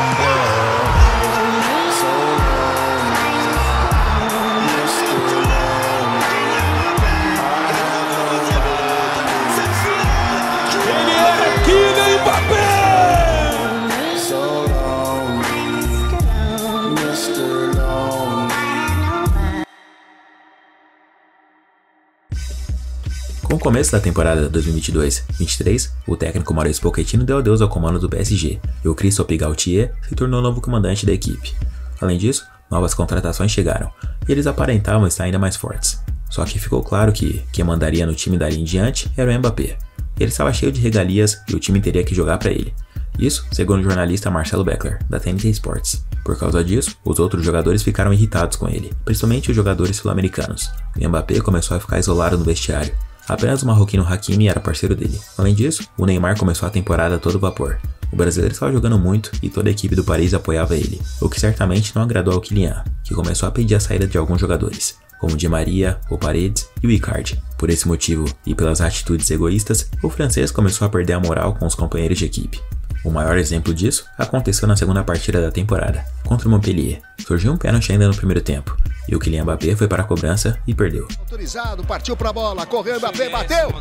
Com o começo da temporada 2022-23, o técnico Mauricio Pochettino deu adeus ao comando do PSG e o Christophe Galtier se tornou o novo comandante da equipe. Além disso, novas contratações chegaram e eles aparentavam estar ainda mais fortes. Só que ficou claro que quem mandaria no time dali em diante era o Mbappé. Ele estava cheio de regalias e o time teria que jogar para ele. Isso segundo o jornalista Marcelo Beckler, da TNT Sports. Por causa disso, os outros jogadores ficaram irritados com ele, principalmente os jogadores sul-americanos. O Mbappé começou a ficar isolado no vestiário. Apenas o marroquino Hakimi era parceiro dele. Além disso, o Neymar começou a temporada a todo vapor. O brasileiro estava jogando muito e toda a equipe do Paris apoiava ele, o que certamente não agradou ao Kylian, que começou a pedir a saída de alguns jogadores, como Di Maria, o Paredes e o Icardi. Por esse motivo e pelas atitudes egoístas, o francês começou a perder a moral com os companheiros de equipe. O maior exemplo disso aconteceu na segunda partida da temporada, contra o Montpellier. Surgiu um pênalti ainda no primeiro tempo, e o Kylian Mbappé foi para a cobrança e perdeu. Autorizado, partiu para a bola, correu, Mbappé, bateu!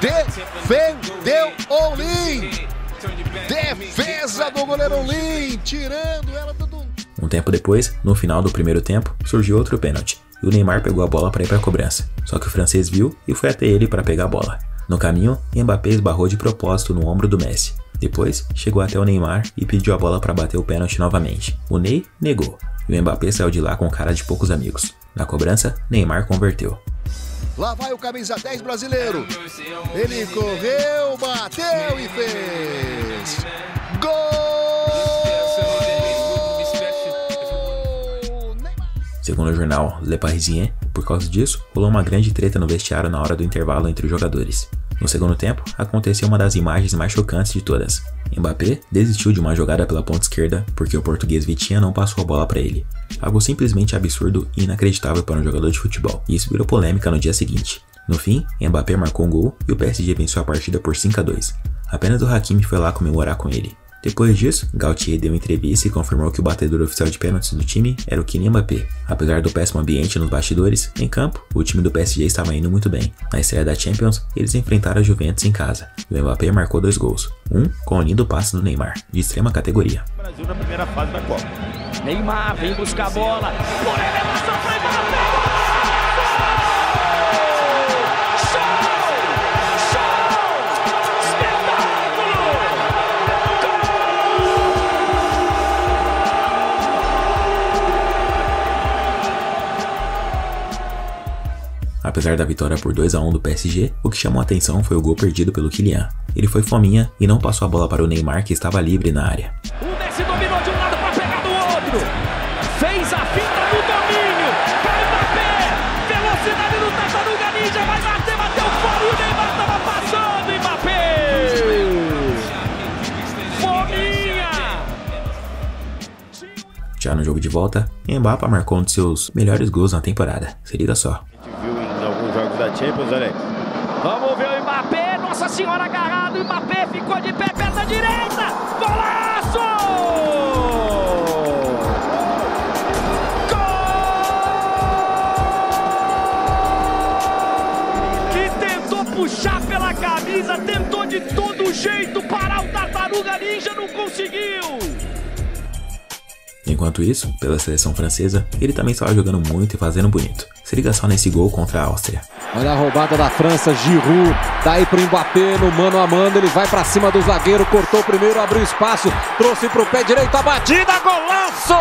Defendeu Olin! Defesa do goleiro Olin, tirando ela do... Um tempo depois, no final do primeiro tempo, surgiu outro pênalti, e o Neymar pegou a bola para ir para a cobrança. Só que o francês viu e foi até ele para pegar a bola. No caminho, Mbappé esbarrou de propósito no ombro do Messi. Depois, chegou até o Neymar e pediu a bola para bater o pênalti novamente. O Ney negou, e o Mbappé saiu de lá com cara de poucos amigos. Na cobrança, Neymar converteu. Lá vai o camisa 10 brasileiro. Ele correu, bateu e fez. Gol! Segundo o jornal Le Parisien, por causa disso, rolou uma grande treta no vestiário na hora do intervalo entre os jogadores. No segundo tempo, aconteceu uma das imagens mais chocantes de todas. Mbappé desistiu de uma jogada pela ponta esquerda porque o português Vitinha não passou a bola para ele. Algo simplesmente absurdo e inacreditável para um jogador de futebol. E isso virou polêmica no dia seguinte. No fim, Mbappé marcou um gol e o PSG venceu a partida por 5-2. Apenas o Hakimi foi lá comemorar com ele. Depois disso, Galtier deu entrevista e confirmou que o batedor oficial de pênaltis do time era o Kylian Mbappé. Apesar do péssimo ambiente nos bastidores, em campo, o time do PSG estava indo muito bem. Na estreia da Champions, eles enfrentaram a Juventus em casa, e o Mbappé marcou 2 gols, um com o lindo passe do Neymar, de extrema categoria. Brasil na primeira fase da Copa. Neymar vem buscar a bola, por elevação para Mbappé! Apesar da vitória por 2-1 do PSG, o que chamou a atenção foi o gol perdido pelo Kylian. Ele foi fominha e não passou a bola para o Neymar, que estava livre na área. O Messi dominou de um lado para pegar do outro. Fez a finta do domínio. Para Mbappé. Velocidade do Tata do Já no jogo de volta, Mbappé marcou um de seus melhores gols na temporada. Se liga só. Vamos ver o Mbappé, nossa senhora, agarrado, o Mbappé ficou de pé, perna direita, golaço! Gol! Que tentou puxar pela camisa, tentou de todo jeito parar o Tartaruga Ninja, não conseguiu! Enquanto isso, pela seleção francesa, ele também estava jogando muito e fazendo bonito. Se liga só nesse gol contra a Áustria. Olha a roubada da França, Giroud, daí pro Mbappé, no mano a mano, ele vai pra cima do zagueiro, cortou primeiro, abriu espaço, trouxe pro pé direito, a batida, golaço!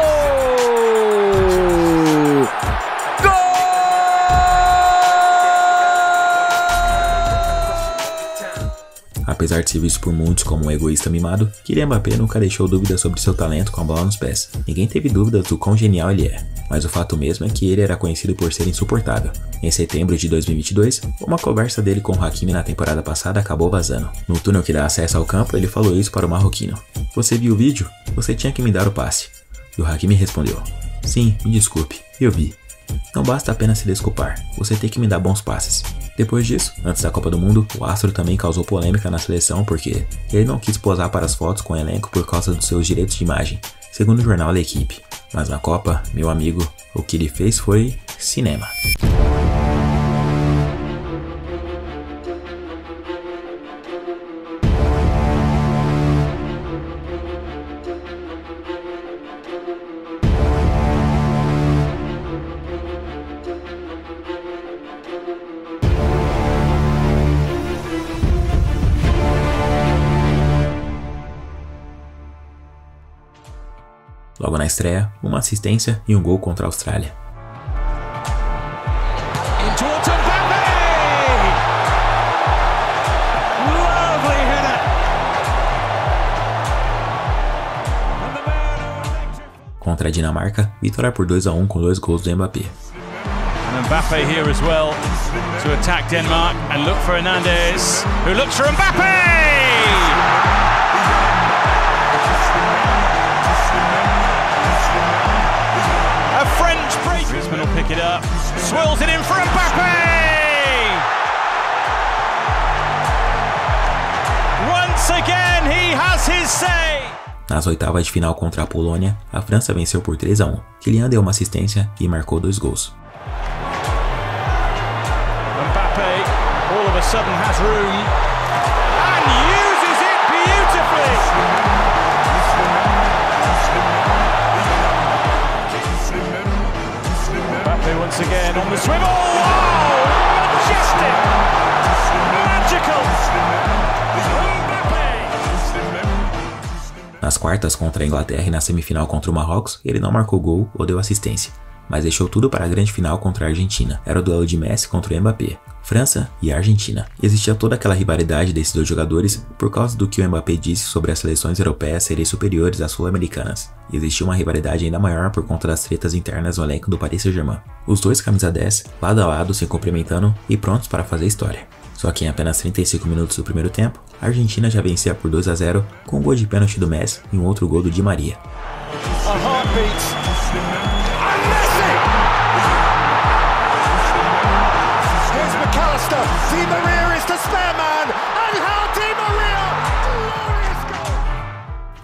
Apesar de ser visto por muitos como um egoísta mimado, Kylian Mbappé nunca deixou dúvidas sobre seu talento com a bola nos pés. Ninguém teve dúvidas do quão genial ele é, mas o fato mesmo é que ele era conhecido por ser insuportável. Em setembro de 2022, uma conversa dele com o Hakimi na temporada passada acabou vazando. No túnel que dá acesso ao campo, ele falou isso para o marroquino. "Você viu o vídeo? Você tinha que me dar o passe." E o Hakimi respondeu: "Sim, me desculpe, eu vi. Não basta apenas se desculpar, você tem que me dar bons passes." Depois disso, antes da Copa do Mundo, o astro também causou polêmica na seleção porque ele não quis posar para as fotos com o elenco por causa dos seus direitos de imagem, segundo o jornal da equipe. Mas na Copa, meu amigo, o que ele fez foi cinema. Logo na estreia, uma assistência e um gol contra a Austrália. Contra a Dinamarca, vitória por 2-1 com 2 gols do Mbappé. Mbappé here as well to attack Denmark and look for Hernandez, who looks for Mbappé! A French break. Griezmann will pick it up. Swirls it in for Mbappé! Once again he has his say. Nas oitavas de final contra a Polônia, a França venceu por 3-1. Kylian deu uma assistência e marcou 2 gols. Mbappé all of a sudden has room and uses it beautifully. Mbappé once again on the swivel. Oh, majestic! Magical! Mbappé! Nas quartas contra a Inglaterra e na semifinal contra o Marrocos, ele não marcou gol ou deu assistência, mas deixou tudo para a grande final contra a Argentina. Era o duelo de Messi contra o Mbappé, França e Argentina. Existia toda aquela rivalidade desses dois jogadores por causa do que o Mbappé disse sobre as seleções europeias serem superiores às sul-americanas. E existia uma rivalidade ainda maior por conta das tretas internas no elenco do Paris Saint-Germain. Os dois camisa 10, lado a lado, se cumprimentando e prontos para fazer história. Só que em apenas 35 minutos do primeiro tempo, a Argentina já vencia por 2-0 com um gol de pênalti do Messi e um outro gol do Di Maria.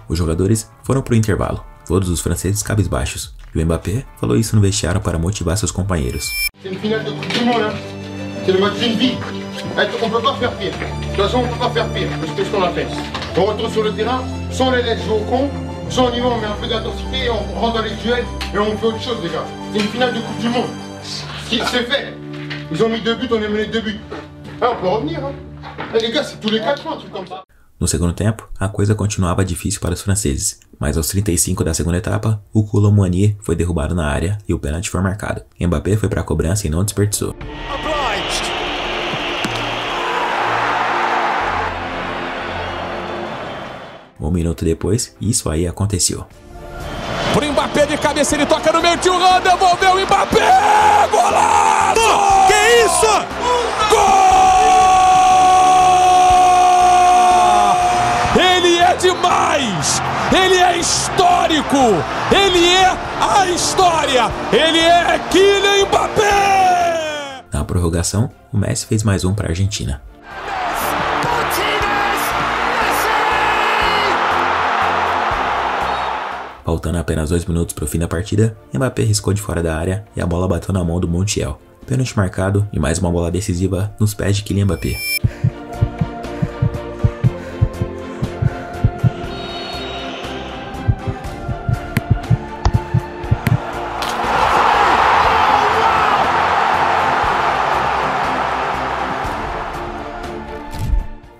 Os jogadores foram para o intervalo, todos os franceses cabisbaixos, e o Mbappé falou isso no vestiário para motivar seus companheiros. C'est une finale de Coupe du Monde, c'est le match d'une vie. On peut pas faire pire. De toute façon, on peut pas faire pire que ce qu'on a fait. On retourne sur le terrain, sans les laisser jouer au con, sans on y va, on met un peu d'intensité, on rentre dans les duels et on fait autre chose, les gars. C'est une finale de Coupe du Monde. C'est fait. Ils ont mis 2 buts, on a mené 2 buts. Ah, on peut revenir, hein. Les gars, c'est tous les 4 ans, un truc comme ça. No segundo tempo, a coisa continuava difícil para os franceses, mas aos 35 da segunda etapa, o Kolo Muani foi derrubado na área e o pênalti foi marcado. Mbappé foi para a cobrança e não desperdiçou. Um minuto depois, isso aí aconteceu. Pro Mbappé de cabeça, ele toca no meio, Thuram devolveu o Mbappé! Golaço! Que isso? Gol! Ele é demais! Ele é história! histórico, ele é a história, ele é Kylian Mbappé! Na prorrogação, o Messi fez mais um para a Argentina. Faltando apenas 2 minutos para o fim da partida, Mbappé riscou de fora da área e a bola bateu na mão do Montiel. Pênalti marcado e mais uma bola decisiva nos pés de Kylian Mbappé. –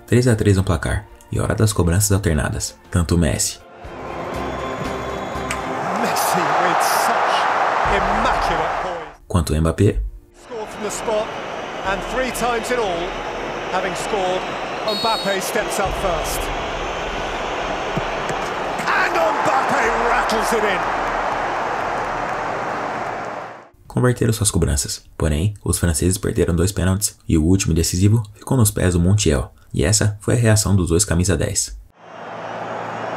3-3 no placar e hora das cobranças alternadas. Tanto Messi quanto Mbappé converteram suas cobranças, porém os franceses perderam 2 pênaltis e o último decisivo ficou nos pés do Montiel, e essa foi a reação dos dois camisa 10.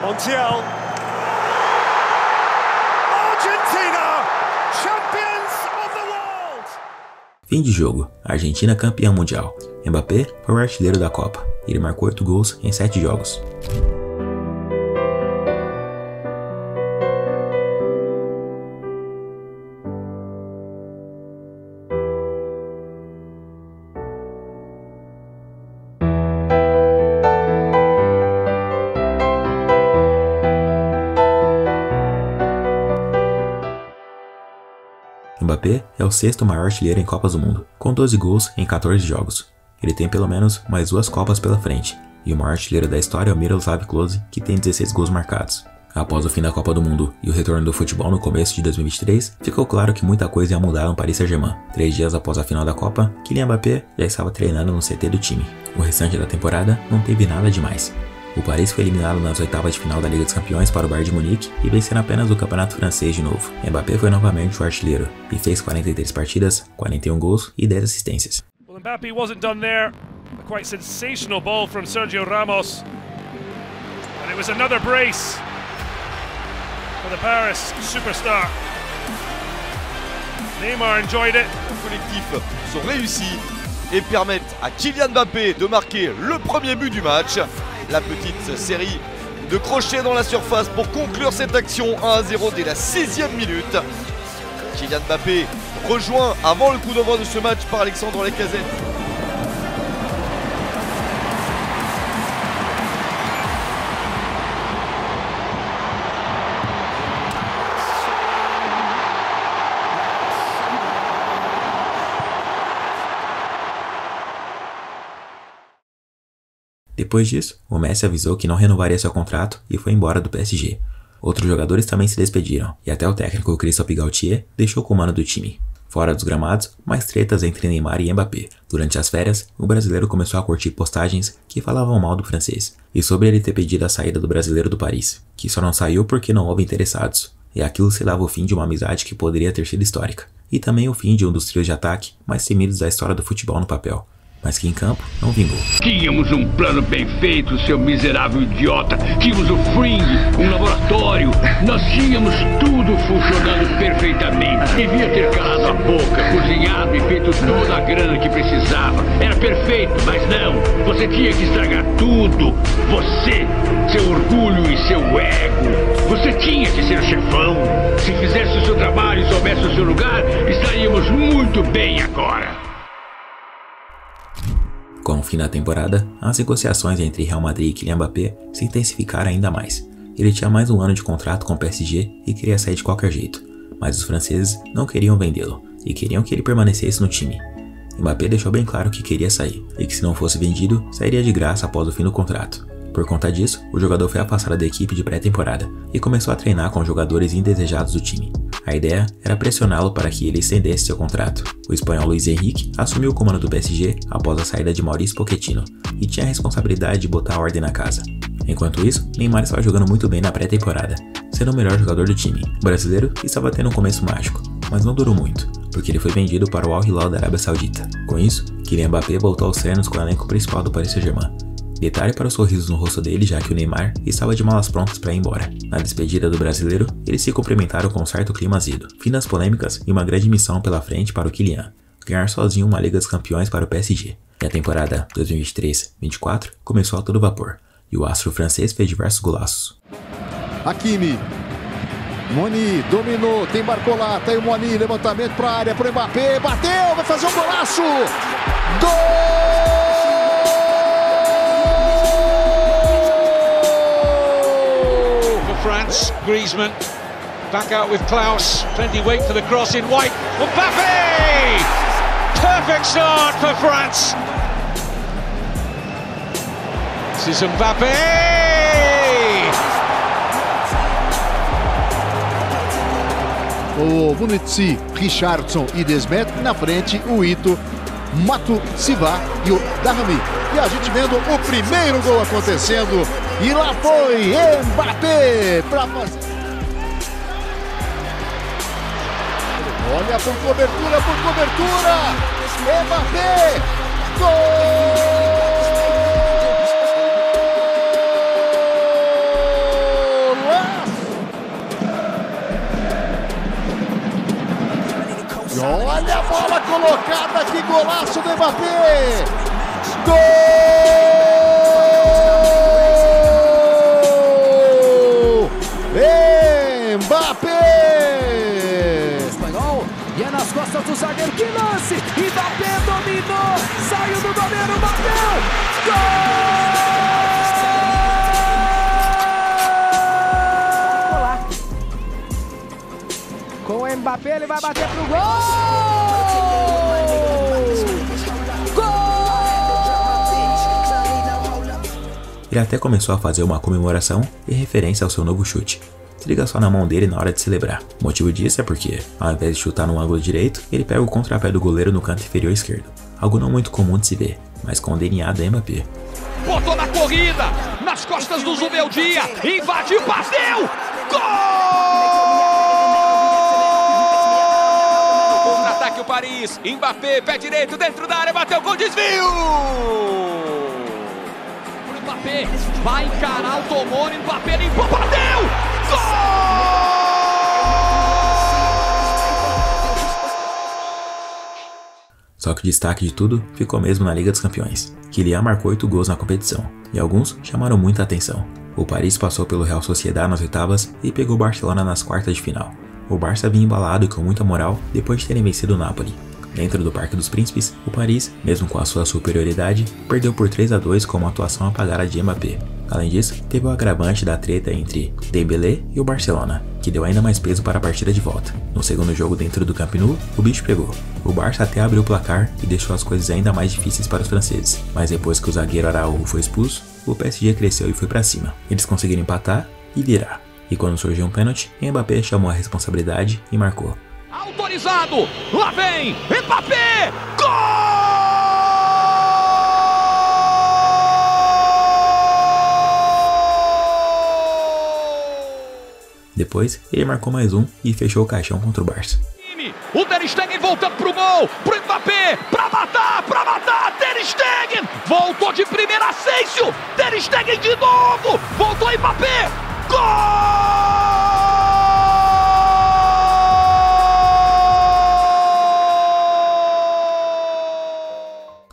Montiel. Fim de jogo, a Argentina campeã mundial. Mbappé foi o artilheiro da Copa, ele marcou 8 gols em 7 jogos. Mbappé é o 6º maior artilheiro em Copas do Mundo, com 12 gols em 14 jogos. Ele tem pelo menos mais 2 Copas pela frente, e o maior artilheiro da história é o Miroslav Klose, que tem 16 gols marcados. Após o fim da Copa do Mundo e o retorno do futebol no começo de 2023, ficou claro que muita coisa ia mudar no Paris Saint-Germain. 3 dias após a final da Copa, Kylian Mbappé já estava treinando no CT do time. O restante da temporada não teve nada demais. O Paris foi eliminado nas oitavas de final da Liga dos Campeões para o Bayern de Munique e vencendo apenas o Campeonato Francês de novo. Mbappé foi novamente o artilheiro e fez 43 partidas, 41 gols e 10 assistências. Well, Mbappé wasn't done there. A quite sensational ball from Sergio Ramos. And it was another brace for the Paris superstar. Neymar enjoyed it. Les collectifs sont réussis et permettent à Kylian Mbappé de marquer le premier but du match. La petite série de crochets dans la surface pour conclure cette action 1-0 dès la 6e minute. Kylian Mbappé rejoint avant le coup d'envoi de ce match par Alexandre Lacazette. Depois disso, o Messi avisou que não renovaria seu contrato e foi embora do PSG. Outros jogadores também se despediram, e até o técnico Christophe Galtier deixou o comando do time. Fora dos gramados, mais tretas entre Neymar e Mbappé. Durante as férias, o brasileiro começou a curtir postagens que falavam mal do francês, e sobre ele ter pedido a saída do brasileiro do Paris, que só não saiu porque não houve interessados. E aquilo selava o fim de uma amizade que poderia ter sido histórica, e também o fim de um dos trios de ataque mais temidos da história do futebol no papel, mas que em campo não vingou. Tínhamos um plano bem feito, seu miserável idiota. Tínhamos o Fring, um laboratório. Nós tínhamos tudo funcionando perfeitamente. Devia ter calado a boca, cozinhado e feito toda a grana que precisava. Era perfeito, mas não. Você tinha que estragar tudo. Você, seu orgulho e seu ego. Você tinha que ser o chefão. Se fizesse o seu trabalho e soubesse o seu lugar, estaríamos muito bem agora. Com o fim da temporada, as negociações entre Real Madrid e Kylian Mbappé se intensificaram ainda mais. Ele tinha mais um ano de contrato com o PSG e queria sair de qualquer jeito, mas os franceses não queriam vendê-lo e queriam que ele permanecesse no time. Mbappé deixou bem claro que queria sair e que se não fosse vendido, sairia de graça após o fim do contrato. Por conta disso, o jogador foi afastado da equipe de pré-temporada e começou a treinar com jogadores indesejados do time. A ideia era pressioná-lo para que ele estendesse seu contrato. O espanhol Luis Enrique assumiu o comando do PSG após a saída de Mauricio Pochettino e tinha a responsabilidade de botar a ordem na casa. Enquanto isso, Neymar estava jogando muito bem na pré-temporada, sendo o melhor jogador do time. O brasileiro estava tendo um começo mágico, mas não durou muito, porque ele foi vendido para o Al Hilal da Arábia Saudita. Com isso, Kylian Mbappé voltou aos treinos com o elenco principal do Paris Saint-Germain. Detalhe para os sorrisos no rosto dele, já que o Neymar estava de malas prontas para ir embora. Na despedida do brasileiro, eles se cumprimentaram com um certo clima azedo. Fim das polêmicas e uma grande missão pela frente para o Kylian: ganhar sozinho uma Liga dos Campeões para o PSG. E a temporada 2023-24 começou a todo vapor, e o astro francês fez diversos golaços. Hakimi, Moni dominou, tem Barcola, tá aí o Moni, levantamento para a área, pro Mbappé, bateu, vai fazer um golaço! Gol! For France, Griezmann, back out with Klaus, plenty weight for the cross in white, Mbappé! Perfect start for France! This is Mbappé! O Bonucci, Richardson e Desmet, na frente o Ito, Matusiwa e o Darami. E a gente vendo o primeiro gol acontecendo, e lá foi Mbappé para fazer. Olha por cobertura, Mbappé, gol! Olha a bola colocada, que golaço do Mbappé! Gol! Mbappé! Espanhol, e é nas costas do zagueiro, que lance! Mbappé dominou, saiu do goleiro, bateu! Gol! Com o Mbappé, ele vai bater pro gol! Ele até começou a fazer uma comemoração em referência ao seu novo chute. Se liga só na mão dele na hora de celebrar. O motivo disso é porque, ao invés de chutar no ângulo direito, ele pega o contrapé do goleiro no canto inferior esquerdo. Algo não muito comum de se ver, mas com o DNA do Mbappé. Botou na corrida, nas costas do Zubeldia, invadiu, bateu! Gol! Contra-ataque o Paris, Mbappé, pé direito dentro da área, bateu com desvio! Mbappé vai encarar o Tomori, Mbappé limpou, bateu! Gol! Só que o destaque de tudo ficou mesmo na Liga dos Campeões. Kylian marcou 8 gols na competição, e alguns chamaram muita atenção. O Paris passou pelo Real Sociedad nas oitavas e pegou o Barcelona nas quartas de final. O Barça vinha embalado e com muita moral depois de terem vencido o Napoli. Dentro do Parque dos Príncipes, o Paris, mesmo com a sua superioridade, perdeu por 3-2 com uma atuação apagada de Mbappé. Além disso, teve o agravante da treta entre Dembélé e o Barcelona, que deu ainda mais peso para a partida de volta. No segundo jogo dentro do Camp Nou, o bicho pegou. O Barça até abriu o placar e deixou as coisas ainda mais difíceis para os franceses, mas depois que o zagueiro Araújo foi expulso, o PSG cresceu e foi para cima. Eles conseguiram empatar e virar. E quando surgiu um pênalti, Mbappé chamou a responsabilidade e marcou. Autorizado, lá vem, Mbappé, gol! Depois, ele marcou mais um e fechou o caixão contra o Barça. O Ter Stegen voltando pro gol, pro Mbappé, pra matar, Ter Stegen, voltou de primeira, Asensio, Ter Stegen de novo, voltou Mbappé, gol!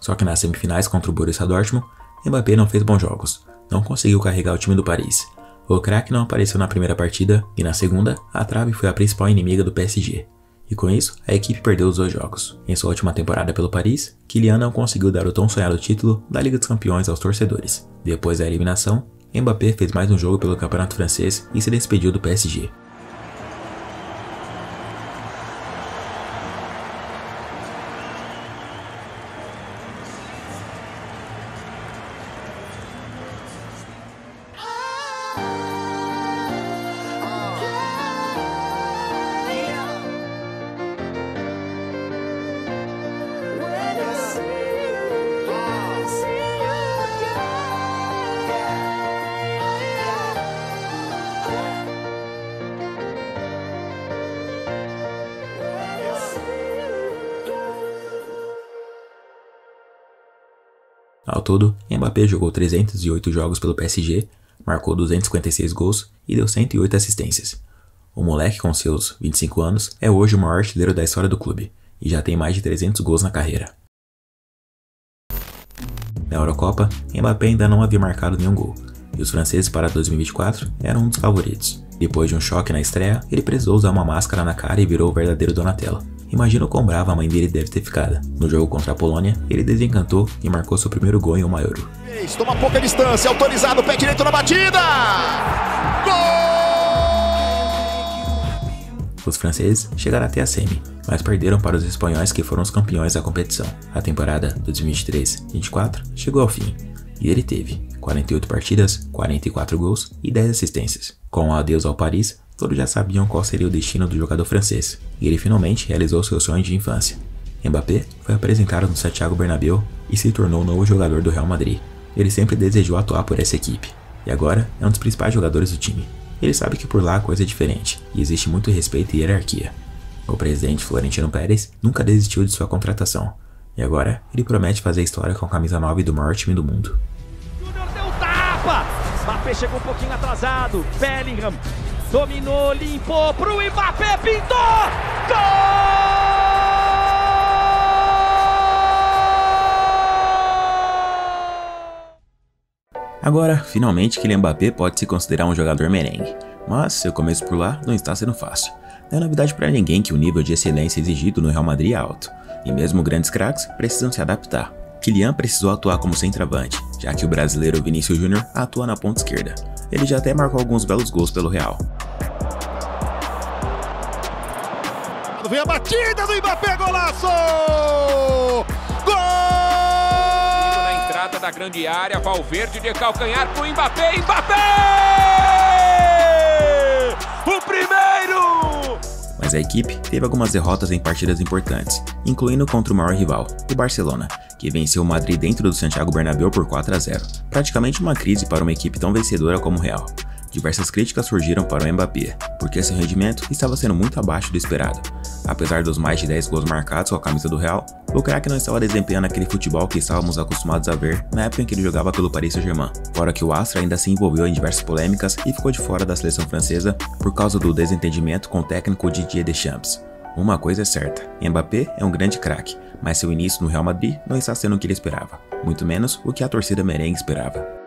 Só que nas semifinais contra o Borussia Dortmund, Mbappé não fez bons jogos, não conseguiu carregar o time do Paris. O craque não apareceu na primeira partida e na segunda, a trave foi a principal inimiga do PSG. E com isso, a equipe perdeu os 2 jogos. Em sua última temporada pelo Paris, Kylian não conseguiu dar o tão sonhado título da Liga dos Campeões aos torcedores. Depois da eliminação, Mbappé fez mais um jogo pelo Campeonato Francês e se despediu do PSG. todo, Mbappé jogou 308 jogos pelo PSG, marcou 256 gols e deu 108 assistências. O moleque, com seus 25 anos, é hoje o maior artilheiro da história do clube e já tem mais de 300 gols na carreira. Na Eurocopa, Mbappé ainda não havia marcado nenhum gol, e os franceses para 2024 eram um dos favoritos. Depois de um choque na estreia, ele precisou usar uma máscara na cara e virou o verdadeiro Donatello. Imagina o quão brava a mãe dele deve ter ficado. No jogo contra a Polônia, ele desencantou e marcou seu primeiro gol em uma Euro. Toma pouca distância, autorizado, pé direito na batida! Gol! Os franceses chegaram até a semi, mas perderam para os espanhóis, que foram os campeões da competição. A temporada 2023-24 chegou ao fim, e ele teve 48 partidas, 44 gols e 10 assistências. Com o adeus ao Paris, todos já sabiam qual seria o destino do jogador francês, e ele finalmente realizou seu sonho de infância. Mbappé foi apresentado no Santiago Bernabéu e se tornou o novo jogador do Real Madrid. Ele sempre desejou atuar por essa equipe, e agora é um dos principais jogadores do time. Ele sabe que por lá a coisa é diferente, e existe muito respeito e hierarquia. O presidente Florentino Pérez nunca desistiu de sua contratação, e agora ele promete fazer história com a camisa 9 do maior time do mundo. Júnior deu tapa! Mbappé chegou um pouquinho atrasado, Bellingham dominou, limpou pro Mbappé, pintou! Gol! Agora, finalmente, Kylian Mbappé pode se considerar um jogador merengue, mas seu começo por lá não está sendo fácil. Não é novidade para ninguém que o nível de excelência exigido no Real Madrid é alto, e mesmo grandes craques precisam se adaptar. Kylian precisou atuar como centroavante, já que o brasileiro Vinícius Júnior atua na ponta esquerda. Ele já até marcou alguns belos gols pelo Real. Vem a batida do Mbappé, golaço! Da grande área, Valverde de calcanhar pro Mbappé, Mbappé! O primeiro! Mas a equipe teve algumas derrotas em partidas importantes, incluindo contra o maior rival, o Barcelona, que venceu o Madrid dentro do Santiago Bernabéu por 4-0, praticamente uma crise para uma equipe tão vencedora como o Real. Diversas críticas surgiram para o Mbappé, porque seu rendimento estava sendo muito abaixo do esperado. Apesar dos mais de 10 gols marcados com a camisa do Real, o craque não estava desempenhando aquele futebol que estávamos acostumados a ver na época em que ele jogava pelo Paris Saint-Germain. Fora que o astro ainda se envolveu em diversas polêmicas e ficou de fora da seleção francesa por causa do desentendimento com o técnico Didier Deschamps. Uma coisa é certa, Mbappé é um grande craque, mas seu início no Real Madrid não está sendo o que ele esperava, muito menos o que a torcida merengue esperava.